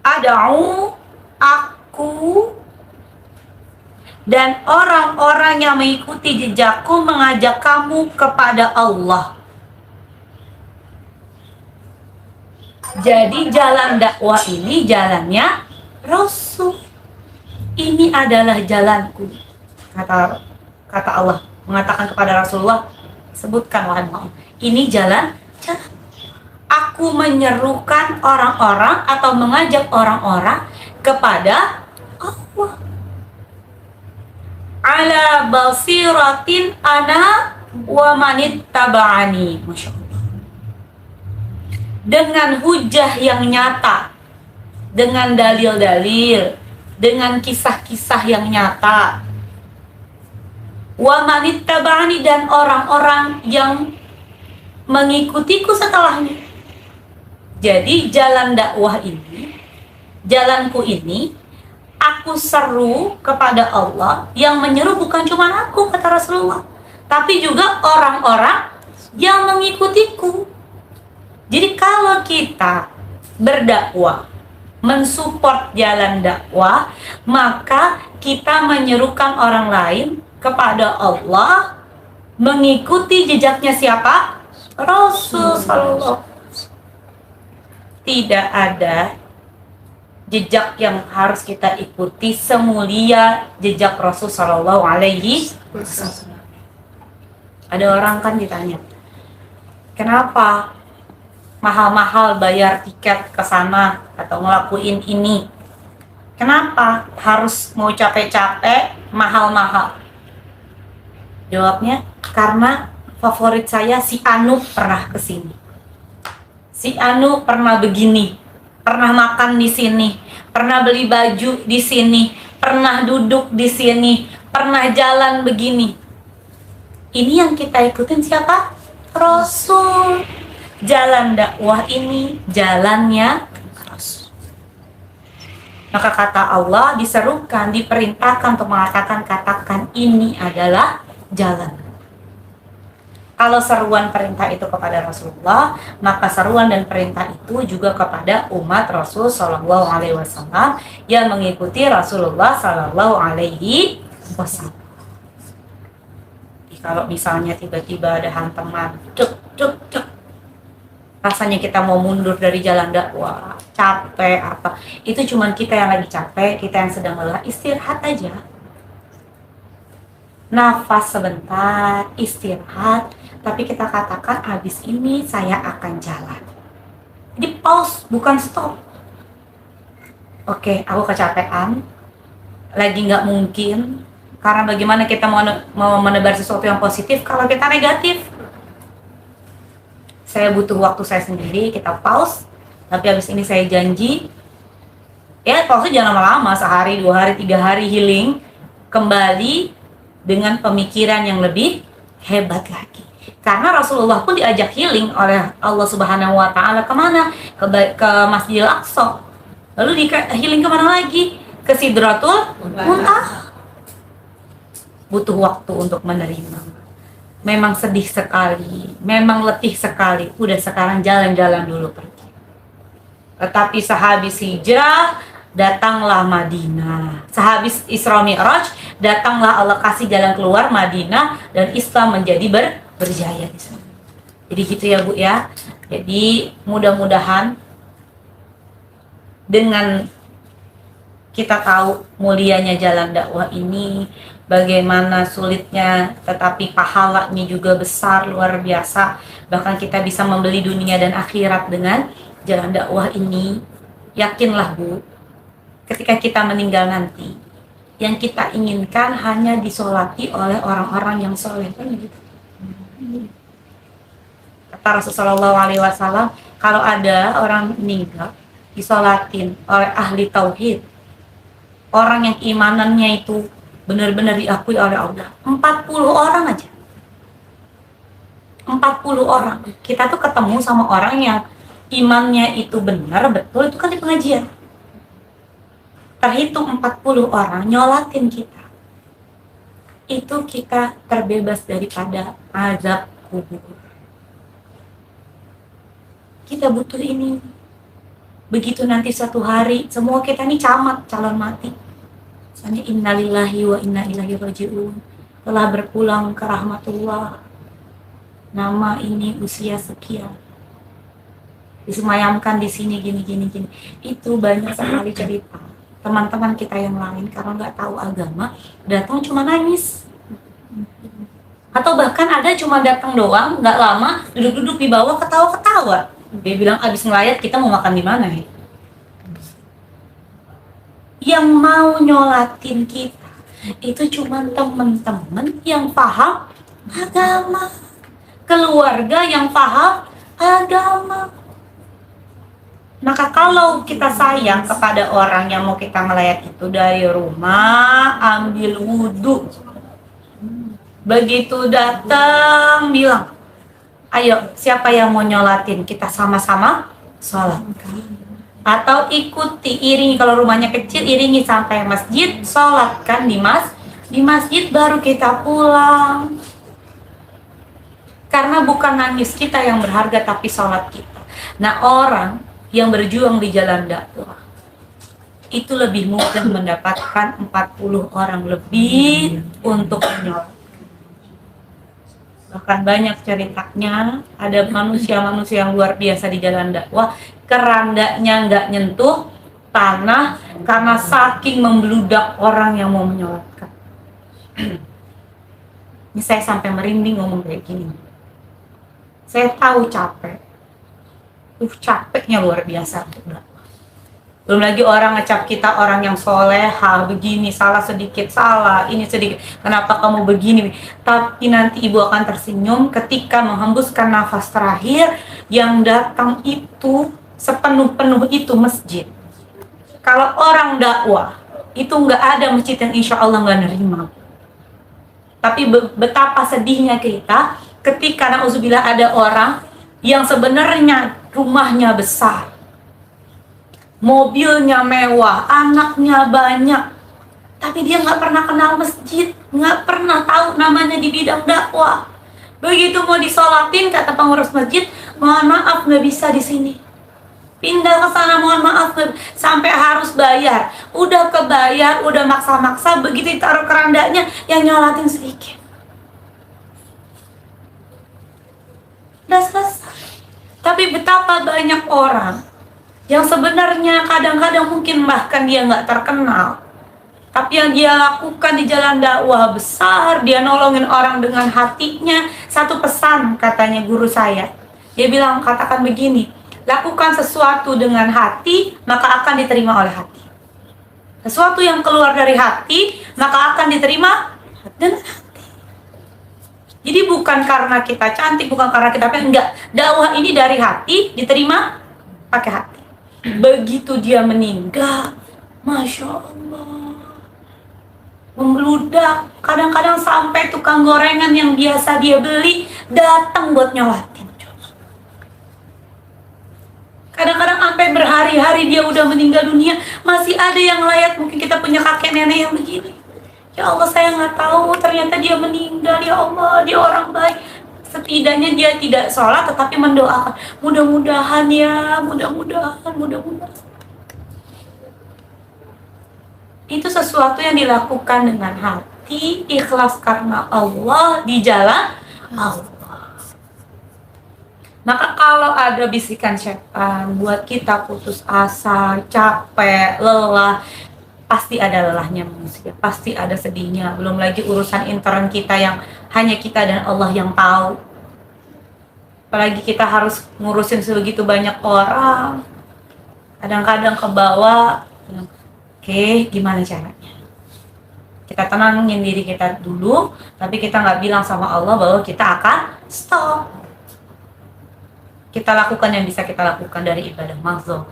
Ad'u, aku, dan orang-orang yang mengikuti jejakku mengajak kamu kepada Allah. Jadi jalan dakwah ini jalannya Rasul. Ini adalah jalanku. Kata Allah mengatakan kepada Rasulullah, sebutkan wahai Muhammad, ini jalan. Aku menyerukan orang-orang atau mengajak orang-orang kepada Allah. Ala basiratin ana wa manittaba'ani. Masya Allah. Dengan hujah yang nyata, dengan dalil-dalil, dengan kisah-kisah yang nyata. Wa manittaba'ani, dan orang-orang yang mengikutiku setelahnya. Jadi jalan dakwah ini, jalanku ini, aku seru kepada Allah, yang menyeru bukan cuma aku, kata Rasulullah, tapi juga orang-orang yang mengikutiku. Jadi kalau kita berdakwah, mensupport jalan dakwah, maka kita menyerukan orang lain kepada Allah, mengikuti jejaknya siapa? Rasul sallallahu. Tidak ada jejak yang harus kita ikuti semulia jejak Rasul sallallahu alaihi wasallam. Ada orang kan ditanya, kenapa mahal-mahal bayar tiket ke sana atau ngelakuin ini? Kenapa harus mau capek-capek mahal-mahal? Jawabnya, karena favorit saya si Anu pernah kesini. Si Anu pernah begini, pernah makan di sini, pernah beli baju di sini, pernah duduk di sini, pernah jalan begini. Ini yang kita ikutin siapa? Rasul. Jalan dakwah ini jalannya Rasul. Maka kata Allah diserukan, diperintahkan untuk mengatakan, katakan ini adalah jalan. Kalau seruan perintah itu kepada Rasulullah, maka seruan dan perintah itu juga kepada umat Rasul Sallallahu Alaihi Wasallam yang mengikuti Rasulullah Sallallahu Alaihi Wasallam. Kalau misalnya tiba-tiba ada hantaman, rasanya kita mau mundur dari jalan dakwah, capek apa? Itu cuman kita yang lagi capek, kita yang sedang lelah, istirahat aja. Nafas sebentar, istirahat. Tapi kita katakan, habis ini saya akan jalan. Jadi pause, bukan stop. Oke, aku kecapean, lagi nggak mungkin, Karena bagaimana kita mau menebar sesuatu yang positif kalau kita negatif? Saya butuh waktu saya sendiri, kita pause. Tapi habis ini saya janji, ya pause jangan lama-lama, sehari, 2 hari, 3 hari healing, kembali dengan pemikiran yang lebih hebat lagi. Karena Rasulullah pun diajak healing oleh Allah Subhanahu wa Ta'ala kemana? Ke Masjidil Aqsa. Lalu healing kemana lagi? Ke Sidratul Muntaha. Butuh waktu untuk menerima. Memang sedih sekali, memang letih sekali. Udah sekarang jalan-jalan dulu pergi. Tetapi sehabis hijrah, datanglah Madinah. Sehabis Isra Mi'raj, datanglah Allah kasih jalan keluar Madinah dan Islam menjadi berjaya di sana. Jadi gitu ya Bu ya. Jadi mudah-mudahan dengan kita tahu mulianya jalan dakwah ini, bagaimana sulitnya, tetapi pahalanya juga besar, luar biasa. Bahkan kita bisa membeli dunia dan akhirat dengan jalan dakwah ini. Yakinlah Bu, ketika kita meninggal nanti, yang kita inginkan hanya disolati oleh orang-orang yang soleh. Kata Rasulullah SAW, kalau ada orang meninggal disolatin oleh ahli tauhid, orang yang imanannya itu benar-benar diakui oleh Allah, 40 orang aja. 40 orang. Kita tuh ketemu sama orang yang imannya itu benar, betul, itu kan di pengajian. Terhitung 40 orang nyolatin kita. Itu kita terbebas daripada azab kubur. Kita butuh ini. Begitu nanti satu hari, semua kita ini camat, calon mati. Misalnya innalillahi wa inna ilaihi raji'un, telah berpulang ke rahmatullah, nama ini usia sekian, disemayamkan di sini gini. Itu banyak sekali cerita teman-teman kita yang lain karena nggak tahu agama, datang cuma nangis, atau bahkan ada cuma datang doang, nggak lama duduk-duduk di bawah ketawa-ketawa. Dia bilang abis ngelayat kita mau makan di mana ya? Yang mau nyolatin kita itu cuma teman-teman yang paham agama, keluarga yang paham agama. Maka kalau kita sayang kepada orang yang mau kita ngelayat itu dari rumah, ambil wudhu. Begitu datang bilang, ayo siapa yang mau nyolatin, kita sama-sama sholat. Atau ikuti, iringi, kalau rumahnya kecil iringi sampai masjid, sholatkan di masjid baru kita pulang. Karena bukan nangis kita yang berharga tapi sholat kita. Nah, orang yang berjuang di jalan dakwah itu lebih mudah mendapatkan 40 orang lebih untuk menyolat. Bahkan banyak ceritanya, ada manusia-manusia yang luar biasa di jalan dakwah, kerandanya nggak nyentuh tanah karena saking membludak orang yang mau menyolatkan. Ini saya sampai merinding ngomong kayak gini. Saya tahu capek. Capeknya luar biasa untuk dakwah. Belum lagi orang ngecap kita orang yang soleha, begini, salah sedikit, salah, ini sedikit, kenapa kamu begini. Tapi nanti ibu akan tersenyum ketika menghembuskan nafas terakhir, yang datang itu sepenuh-penuh itu masjid. Kalau orang dakwah, itu nggak ada masjid yang insya Allah nggak nerima. Tapi betapa sedihnya kita ketika na'udzubillah ada orang yang sebenarnya rumahnya besar, mobilnya mewah, anaknya banyak, tapi dia nggak pernah kenal masjid, nggak pernah tahu namanya di bidang dakwah. Begitu mau disolatin, kata pengurus masjid, mohon maaf nggak bisa di sini, pindah ke sana, mohon maaf, sampai harus bayar. Udah kebayar, udah maksa-maksa, begitu ditaruh kerandanya yang nyolatin sedikit, udah selesai. Tapi betapa banyak orang yang sebenarnya kadang-kadang mungkin bahkan dia nggak terkenal, tapi yang dia lakukan di jalan dakwah besar, dia nolongin orang dengan hatinya. Satu pesan katanya guru saya, dia bilang, katakan begini, lakukan sesuatu dengan hati maka akan diterima oleh hati. Sesuatu yang keluar dari hati maka akan diterima dengan hati. Jadi bukan karena kita cantik, bukan karena kita apa, enggak. Dakwah ini dari hati, diterima pakai hati. Begitu dia meninggal, Masya Allah, membludak. Kadang-kadang sampai tukang gorengan yang biasa dia beli datang buat nyawatin. Kadang-kadang sampai berhari-hari dia udah meninggal dunia, masih ada yang layak. Mungkin kita punya kakek nenek yang begini. Ya Allah, saya nggak tahu ternyata dia meninggal. Ya Allah, dia orang baik. Setidaknya dia tidak sholat tetapi mendoakan. Mudah-mudahan ya, mudah-mudahan. Itu sesuatu yang dilakukan dengan hati, ikhlas karena Allah, di jalan Allah. Maka kalau ada bisikan setan buat kita putus asa, capek, lelah, pasti ada lelahnya manusia, pasti ada sedihnya. Belum lagi urusan intern kita yang hanya kita dan Allah yang tahu. Apalagi kita harus ngurusin sebegitu banyak orang. Kadang-kadang ke bawah, oke, gimana caranya? Kita tenangin diri kita dulu, tapi kita nggak bilang sama Allah bahwa kita akan stop. Kita lakukan yang bisa kita lakukan dari ibadah mazhar,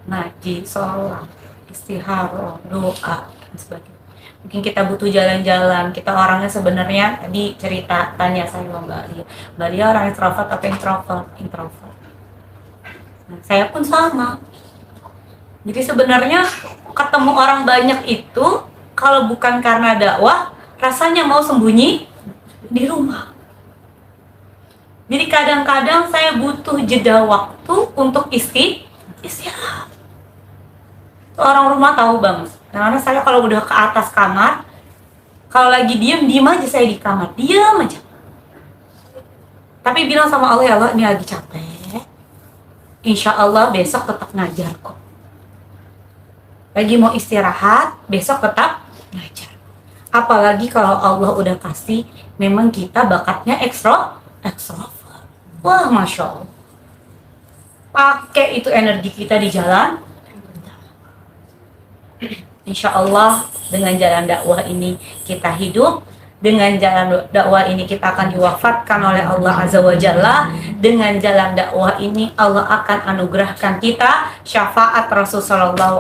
ngaji, sholat, istigharah, doa, dan sebagainya. Mungkin kita butuh jalan-jalan. Kita orangnya sebenarnya, tadi cerita tanya saya sama Mbak Lia orang introvert atau introvert. Nah, saya pun sama. Jadi sebenarnya ketemu orang banyak itu kalau bukan karena dakwah, rasanya mau sembunyi di rumah. Jadi kadang-kadang saya butuh jeda waktu untuk istirahat. Orang rumah tahu banget. Karena saya kalau udah ke atas kamar, kalau lagi diem aja saya di kamar, diam aja. Tapi bilang sama Allah, ya Allah ini lagi capek. Insya Allah besok tetap ngajar kok. Lagi mau istirahat, besok tetap ngajar. Apalagi kalau Allah udah kasih, memang kita bakatnya ekstrovert. Wah, Masya Allah. Pakai itu energi kita di jalan. Insya Allah dengan jalan dakwah ini kita hidup. Dengan jalan dakwah ini kita akan diwafatkan oleh Allah Azza wa Jalla. Dengan jalan dakwah ini Allah akan anugerahkan kita syafaat Rasulullah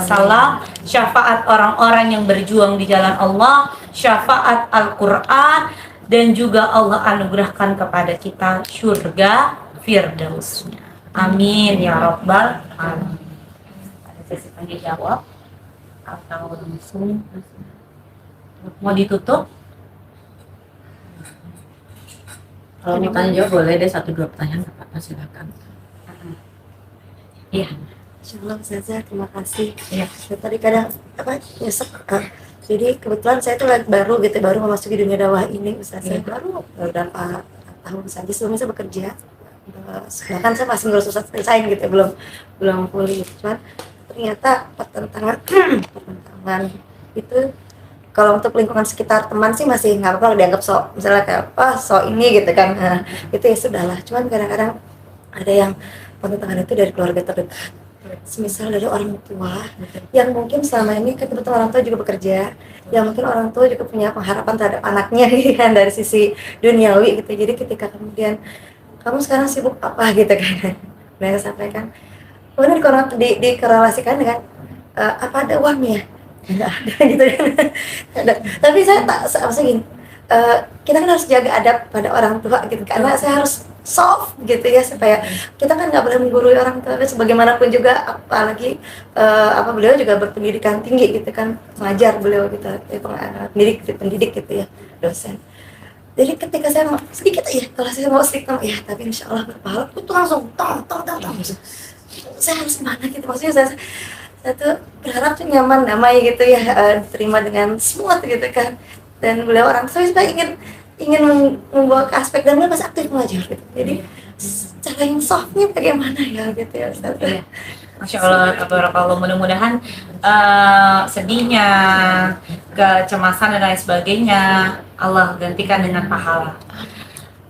SAW, syafaat orang-orang yang berjuang di jalan Allah, syafaat Al-Quran, dan juga Allah anugerahkan kepada kita surga Firdausnya. Amin ya Rabbal Alamin. Ada sesi tanya jawab atau langsung mau ditutup? Kalau mau tanya jawab boleh deh, 1-2 pertanyaan apa-apa, silakan. Iya. Insyaallah Ustazah, terima kasih. Iya. Tadi kadang nyesek. Jadi kebetulan saya tuh baru memasuki dunia dakwah ini, Ustazah. Baru berapa tahun saja sebelumnya saya bekerja. Sedangkan saya masih ngurus selesai gitu, belum pulih. Cuman ternyata pertentangan itu kalau untuk lingkungan sekitar teman sih masih nggak apa-apa dianggap misalnya kayak ini gitu kan. Nah, itu ya sudahlah. Cuman kadang-kadang ada yang pertentangan itu dari keluarga terdekat. Semisal dari orang tua yang mungkin selama ini kan kebetulan orang tua juga bekerja, yang mungkin orang tua juga punya pengharapan terhadap anaknya kan dari sisi duniawi gitu. Jadi ketika kemudian kamu sekarang sibuk apa gitu kan, mereka sampaikan kemudian dikorelasikan dengan apa ada uangnya, nggak ada gitu kan. Ada. Tapi saya tak gini, kita kan harus jaga adab pada orang tua gitu, karena saya harus soft gitu ya, supaya kita kan nggak boleh menggurui orang tua. Sebagaimanapun juga, apalagi beliau juga berpendidikan tinggi gitu kan, mengajar beliau gitu, pendidik gitu ya, dosen. Jadi ketika saya mau sedikit ya, kalau saya mau sedikit ya, tapi insya Allah berpahala itu langsung tong. Saya harus gimana gitu, maksudnya saya tuh berharap tuh nyaman, damai gitu ya, diterima dengan smooth gitu kan. Dan beliau orang saya ingin membawa ke aspek, dan beliau masih aktif mengajar gitu. Jadi cara yang softnya bagaimana ya gitu ya Ustaz. Ya. Masya Allah, tabarakallah. Mudah-mudahan sedihnya, kecemasan dan lain sebagainya Allah gantikan dengan pahala,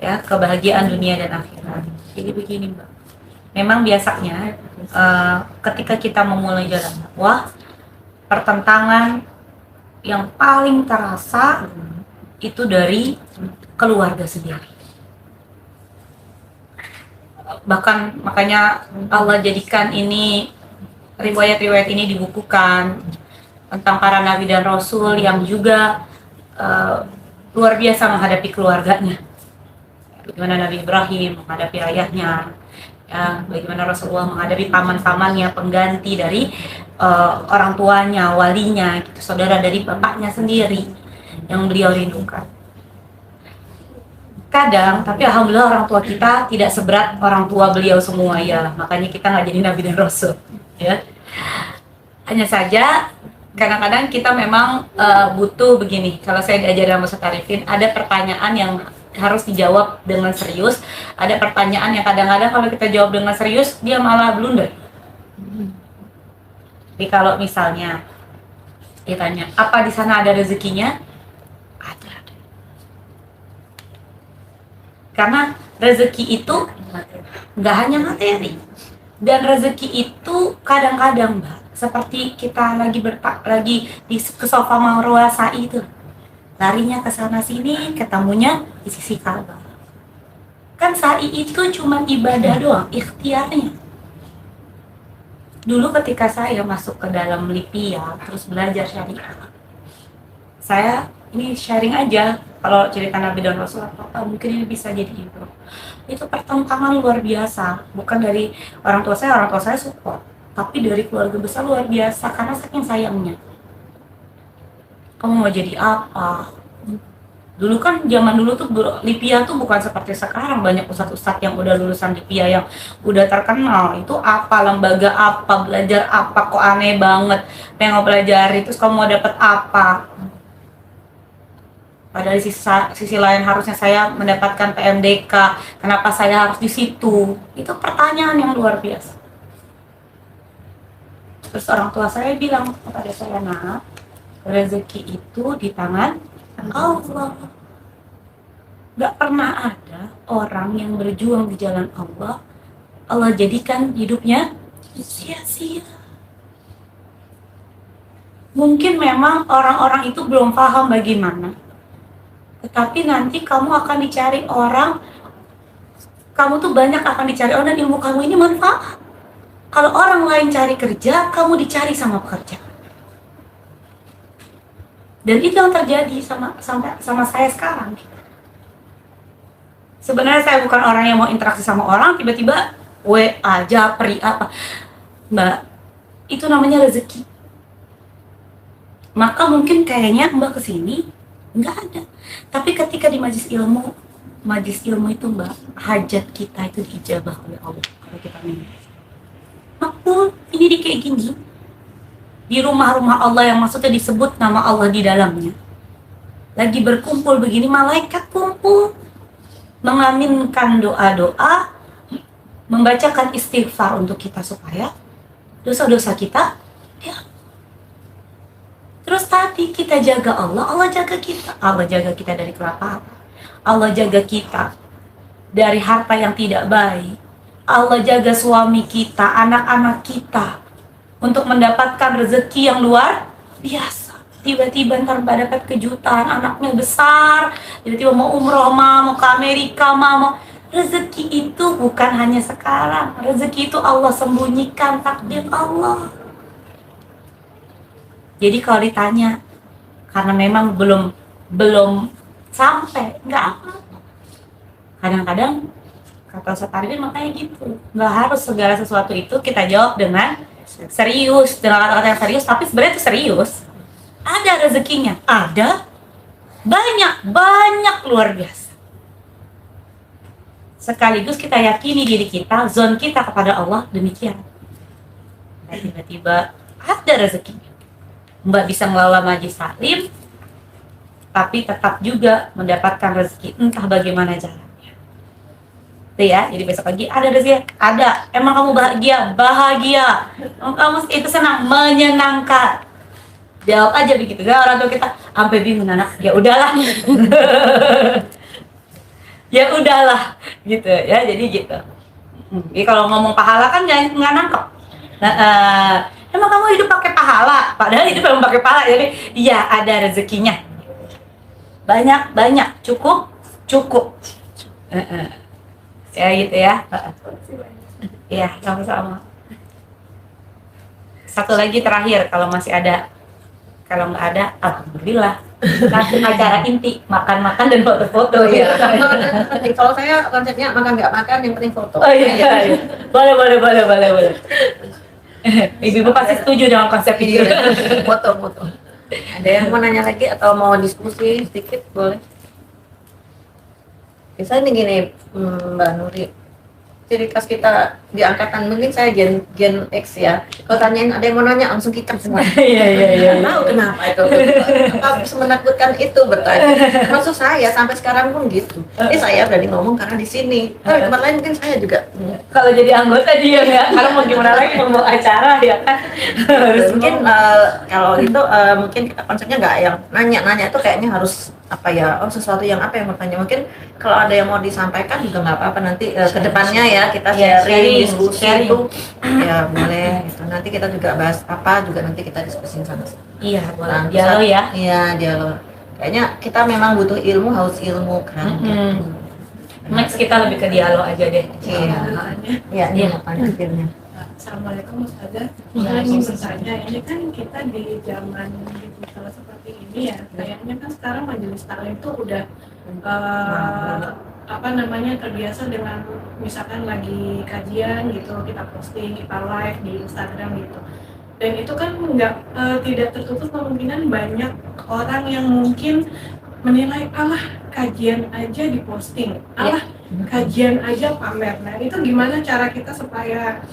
ya, kebahagiaan dunia dan akhirat. Jadi begini Mbak, memang biasanya ketika kita memulai jalan dakwah, pertentangan yang paling terasa itu dari keluarga sendiri. Bahkan makanya Allah jadikan ini, riwayat-riwayat ini dibukukan tentang para nabi dan rasul yang juga luar biasa menghadapi keluarganya. Bagaimana Nabi Ibrahim menghadapi ayahnya, ya, bagaimana Rasulullah menghadapi paman-pamannya, pengganti dari orang tuanya, walinya, gitu, saudara dari bapaknya sendiri yang beliau rindukan. Kadang, tapi alhamdulillah orang tua kita tidak seberat orang tua beliau semua, ya, makanya kita nggak jadi nabi dan rasul, ya. Hanya saja kadang-kadang kita memang butuh begini. Kalau saya diajar sama Ustaz Arifin, ada pertanyaan yang harus dijawab dengan serius, ada pertanyaan yang kadang-kadang kalau kita jawab dengan serius dia malah blunder. Jadi kalau misalnya ditanya apa di sana ada rezekinya, ada. Karena rezeki itu nggak hanya materi, dan rezeki itu kadang-kadang, Mbak, seperti kita lagi di ke sofa Marwah Sa'i itu, larinya ke sana sini, ketemunya di sisi Ka'bah. Kan sa'i itu cuma ibadah doang, ikhtiarnya. Dulu ketika saya masuk ke dalam Lipia, terus belajar syariah, saya ini sharing aja, kalau cerita Nabi dan Rasul apa mungkin ini bisa jadi itu pertentangan luar biasa, bukan dari orang tua saya support, tapi dari keluarga besar luar biasa, karena saking sayangnya. Kamu mau jadi apa? Dulu kan zaman dulu tuh Lipia tuh bukan seperti sekarang, banyak ustadz-ustadz yang udah lulusan Lipia yang udah terkenal. Itu apa, lembaga apa, belajar apa, kok aneh banget pengen pelajari, terus kamu mau dapet apa? Padahal di sisi lain harusnya saya mendapatkan PMDK, kenapa saya harus di situ? Itu pertanyaan yang luar biasa. Terus orang tua saya bilang kepada saya, nah, rezeki itu di tangan Allah. Gak pernah ada orang yang berjuang di jalan Allah, Allah jadikan hidupnya sia-sia. Mungkin memang orang-orang itu belum paham bagaimana, tetapi nanti kamu akan dicari orang, kamu tuh banyak akan dicari orang, dan ilmu kamu ini manfaat. Kalau orang lain cari kerja, kamu dicari sama pekerja. Dan itu yang terjadi sama saya sekarang. Sebenarnya saya bukan orang yang mau interaksi sama orang, tiba-tiba WA, japri, apa. Mbak, itu namanya rezeki. Maka mungkin kayaknya Mbak kesini, nggak ada. Tapi ketika di majelis ilmu itu, Mbak, hajat kita itu diijabah oleh Allah. Kalau kita minta. Makmul, ini kayak gini. Di rumah-rumah Allah yang maksudnya disebut nama Allah di dalamnya. Lagi berkumpul begini, malaikat kumpul, mengaminkan doa-doa, membacakan istighfar untuk kita supaya dosa-dosa kita, ya. Terus tadi kita jaga Allah, Allah jaga kita. Allah jaga kita dari kelapaan. Allah jaga kita dari harta yang tidak baik. Allah jaga suami kita, anak-anak kita, untuk mendapatkan rezeki yang luar biasa. Tiba-tiba ntar dapat kejutan, anaknya besar, tiba-tiba mau umroh, mau ke Amerika, mau. Rezeki itu bukan hanya sekarang, rezeki itu Allah sembunyikan, takdir Allah. Jadi kalau ditanya, karena memang belum sampai, nggak apa. Kadang-kadang kata Ustaz Arifin makanya gitu, nggak harus segala sesuatu itu kita jawab dengan serius, dengan kata-kata yang serius, tapi sebenarnya itu serius. Ada rezekinya, ada, banyak luar biasa. Sekaligus kita yakini diri kita, zon kita kepada Allah demikian. Dan tiba-tiba ada rezekinya. Mbak bisa ngelola majlis taklim, tapi tetap juga mendapatkan rezeki, entah bagaimana caranya. Itu ya, jadi besok pagi ada rezeki, ada. Emang kamu bahagia. Kamu itu senang, menyenangkan. Jawab aja begitu. Gak, orang tua kita sampai bingung, anak. Ya udahlah. Ya udahlah, gitu ya. Jadi gitu. Jadi kalau ngomong pahala kan nggak nangkep. Nah, emang kamu hidup pakai pahala? pahala, padahal itu belum pakai pahala. Jadi iya ada rezekinya, banyak cukup. Ya gitu ya. Iya, sama-sama. Satu lagi terakhir, kalau masih ada, kalau nggak ada, alhamdulillah. Acara inti makan-makan dan foto-foto. Iya. Kalau saya konsepnya makan nggak makan yang penting foto. Oh iya. Boleh. Ibu pasti setuju dengan konsep itu. Foto. Ada yang mau nanya lagi atau mau diskusi sedikit boleh? Misalnya nih gini, Mbak Nuri, ciri khas kita di angkatan mungkin saya gen X ya. Kalau tanyain ada yang mau nanya langsung kita semua. Iya. Tahu kenapa itu? Apa semenakutkan itu bertanya? Maksud saya sampai sekarang pun gitu. Ini saya berani ngomong karena di sini. Kalau di tempat lain mungkin saya juga. Kalau jadi anggota dia ya, karena mau gimana lagi mau acara ya kan. Mungkin kalau itu mungkin kita konsepnya nggak yang nanya itu kayaknya harus apa ya, sesuatu yang apa yang mau tanya. Mungkin kalau ada yang mau disampaikan juga nggak apa-apa, nanti kedepannya ya kita sharing diskusi itu ya boleh gitu. Nanti kita juga bahas apa juga nanti kita diskusin sama-sama. Iya, boleh. Dialog ya. Iya, dialog. Kayaknya kita memang butuh ilmu, haus ilmu kan. Next kita lebih ke dialog aja deh. Iya, apa akhirnya. Assalamualaikum Ustazah. Saya ingin bertanya, ini kan kita di zaman digital seperti ini ya, kayaknya kan sekarang majelis taklim itu udah terbiasa dengan misalkan lagi kajian gitu, kita posting, kita live di Instagram gitu. Dan itu kan tidak tertutup kemungkinan banyak orang yang mungkin menilai kajian aja diposting, kajian aja pamer. Nah itu gimana cara kita supaya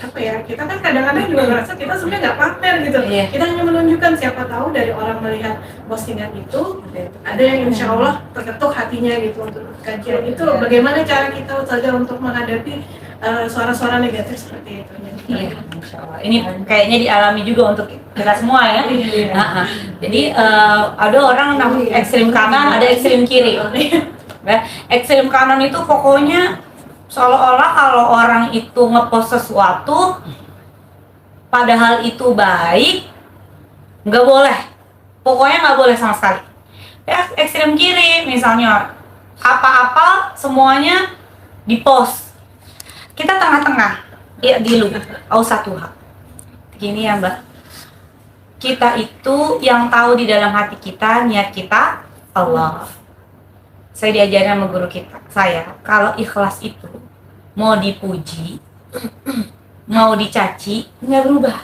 kita kan kadang-kadang juga merasa kita sebenarnya nggak pamer gitu. Kita hanya menunjukkan, siapa tahu dari orang melihat postingan itu ada yang insya Allah terketuk hatinya gitu untuk kajian itu. Bagaimana cara kita saja untuk menghadapi suara-suara negatif seperti itu? Iya, Insya Allah. Ini kayaknya dialami juga untuk kita semua ya. Jadi ada orang ekstrim kanan, ada ekstrim kiri. Ekstrem kanan itu pokoknya seolah-olah kalau orang itu ngepost sesuatu padahal itu baik, nggak boleh, pokoknya nggak boleh sama sekali. Ya, ekstrem kiri misalnya apa-apa semuanya dipost, kita tengah-tengah ya, dilu ausatuha. Gini ya Mbak, kita itu yang tahu di dalam hati kita, niat kita Allah. Saya diajarin sama guru saya, kalau ikhlas itu mau dipuji, mau dicaci, nggak berubah.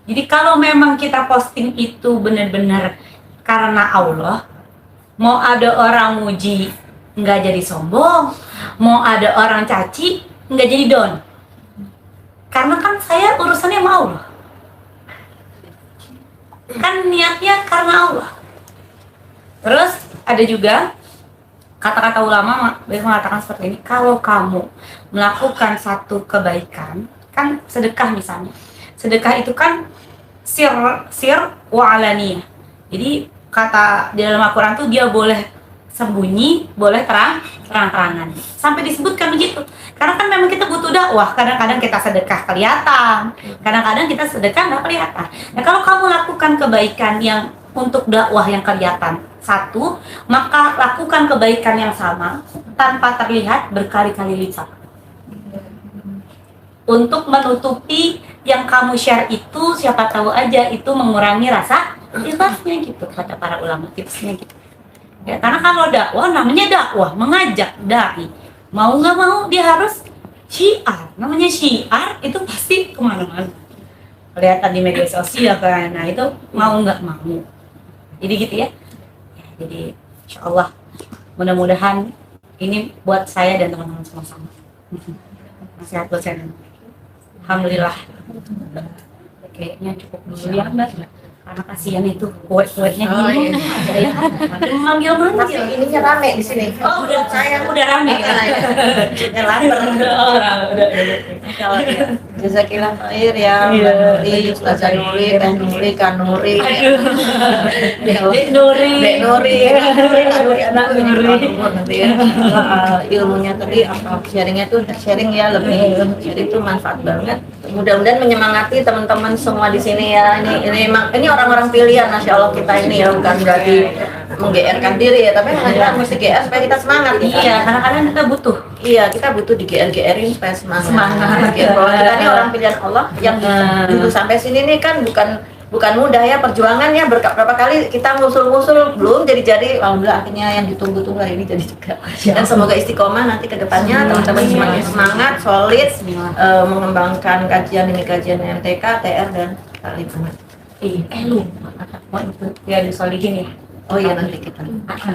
Jadi kalau memang kita posting itu benar-benar karena Allah, mau ada orang muji, nggak jadi sombong, mau ada orang caci, nggak jadi down. Karena kan saya urusannya sama Allah. Kan niatnya karena Allah. Terus ada juga kata-kata ulama mengatakan seperti ini, kalau kamu melakukan satu kebaikan, kan sedekah misalnya, sedekah itu kan sir wa alaniyah. Jadi kata di dalam Al-Quran tuh dia boleh sembunyi, boleh terang-terangan, sampai disebutkan begitu. Karena kan memang kita butuh dakwah, kadang-kadang kita sedekah kelihatan, kadang-kadang kita sedekah nggak kelihatan. Nah kalau kamu lakukan kebaikan yang untuk dakwah yang kelihatan satu, maka lakukan kebaikan yang sama tanpa terlihat berkali-kali lipat. Untuk menutupi yang kamu share itu, siapa tahu aja itu mengurangi rasa ikhlasnya gitu, kata para ulama, tipsnya gitu. Ya, karena kalau dakwah namanya dakwah, mengajak dai. Mau nggak mau dia harus syiar. Namanya syiar itu pasti kemana-mana. Kelihatan di media sosial kan, nah itu mau nggak mau. Jadi gitu ya. Jadi insya Allah mudah-mudahan ini buat saya dan teman-teman sama-sama. Nasihat buat saya. Alhamdulillah. Kayaknya cukup dulu ya Mbak. Karena kasihan itu kue-kuenya gini. Manggil-manggil. Ininya rame di sini. Oh, udah rame. Ya lapar. Jazakillah khair ya Mbak Nuri, Ustazah Nuri, Teh Nuri, Kak Nuri. Dek Nuri, anak Nuri. Ilmunya tadi apa sharingnya tuh sharing ya lebih, jadi itu manfaat banget. mudah-mudahan menyemangati teman-teman semua di sini ya. Ini orang-orang pilihan, masya Allah kita ini ya, bukan berarti mengGR-kan diri ya, tapi kita mesti GR supaya kita semangat. Iya, karena kadang kita butuh. Iya, kita butuh di GR-GR-in supaya semangat. Semangat. Bahwa kita ini orang pilihan Allah yang dulu sampai sini nih kan bukan mudah ya perjuangannya, berapa kali kita ngusul-ngusul belum jadi alhamdulillah akhirnya yang ditunggu-tunggu hari ini jadi juga. Dan semoga istiqomah nanti ke depannya teman-teman semakin semangat, solid mengembangkan kajian MTK, TR dan taklim anak. Lu ya disolihin ya. Oh iya, nanti kita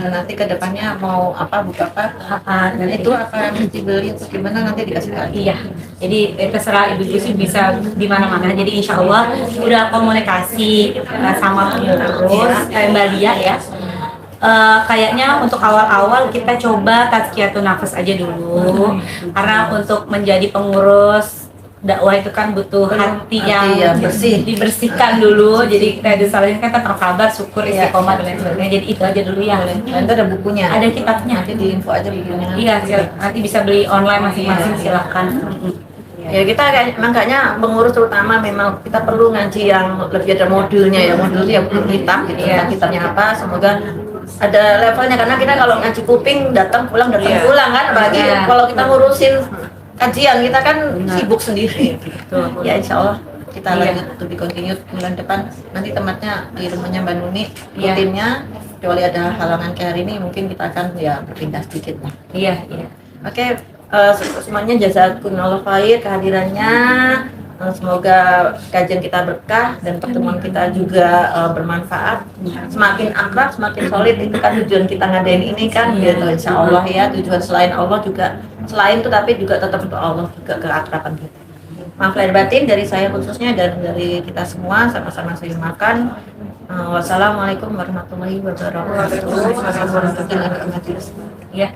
nanti ke depannya mau buka apa dan itu apa mesti beli atau gimana nanti dikasih lagi. Iya, jadi terserah Ibu Jusi bisa di mana-mana. Jadi insya Allah udah komunikasi sama pengurus Mbak Lia ya. Kayaknya untuk awal-awal kita coba tazkiyatun nafas aja dulu, karena untuk menjadi pengurus dakwah itu kan butuh hati yang bersih, dibersihkan dulu. Jadi kita disalahin kan terkabar, syukur, istiqomah dan lain sebagainya. Jadi itu aja dulu ya. Dan itu ada bukunya, ada kitabnya. Nanti di info aja bukunya. Iya, nanti bisa beli online masing-masing, silahkan. Ya kita makanya pengurus terutama memang kita perlu ngaji yang lebih ada modulnya ya, modulnya buku kitab gitu ya, kitabnya apa, semoga ada levelnya, karena kita kalau ngaji kuping datang pulang kan, apalagi kalau kita ngurusin kajian kita kan sibuk sendiri gitu. Ya insya Allah kita lanjut to be continued bulan depan, nanti tempatnya di rumahnya Mbak Nuni rutinnya, kecuali ada halangan kayak hari ini mungkin kita akan berpindah sedikit lah. Iya. Oke, semuanya jazakumullah khair kehadirannya. Semoga kajian kita berkah dan pertemuan kita juga bermanfaat. Semakin akrab, semakin solid, itu kan tujuan kita ngadain ini kan, gitu insya Allah ya. Tujuan selain Allah juga, selain itu tapi juga tetap untuk Allah juga keakraban kita. Maaf lahir batin dari saya khususnya dan dari kita semua, sama-sama saya makan. Wassalamualaikum warahmatullahi wabarakatuh. Ya,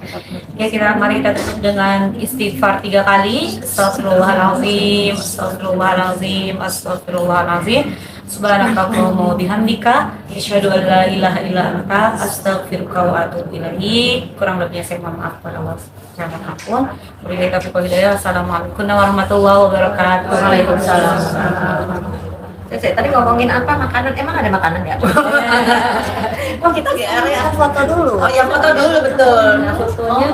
kita mari kita tutup dengan istighfar 3 kali. Astagfirullahalazim, astagfirullahalazim, astagfirullahalazim. Subhanakallahumma wa bihamdika, asyhadu an la ilaha illa anta, astaghfiruka wa atubu ilaik. Kurang lebihnya saya mohon maaf kepada Allah Subhanahu. Wabillahi taufiq wal hidayah. Assalamualaikum warahmatullahi wabarakatuh. Waalaikumsalam. Tadi ngomongin apa makanan? Emang ada makanan ya? Oh kita foto dulu. Oh ya, foto dulu betul. Nah, fotonya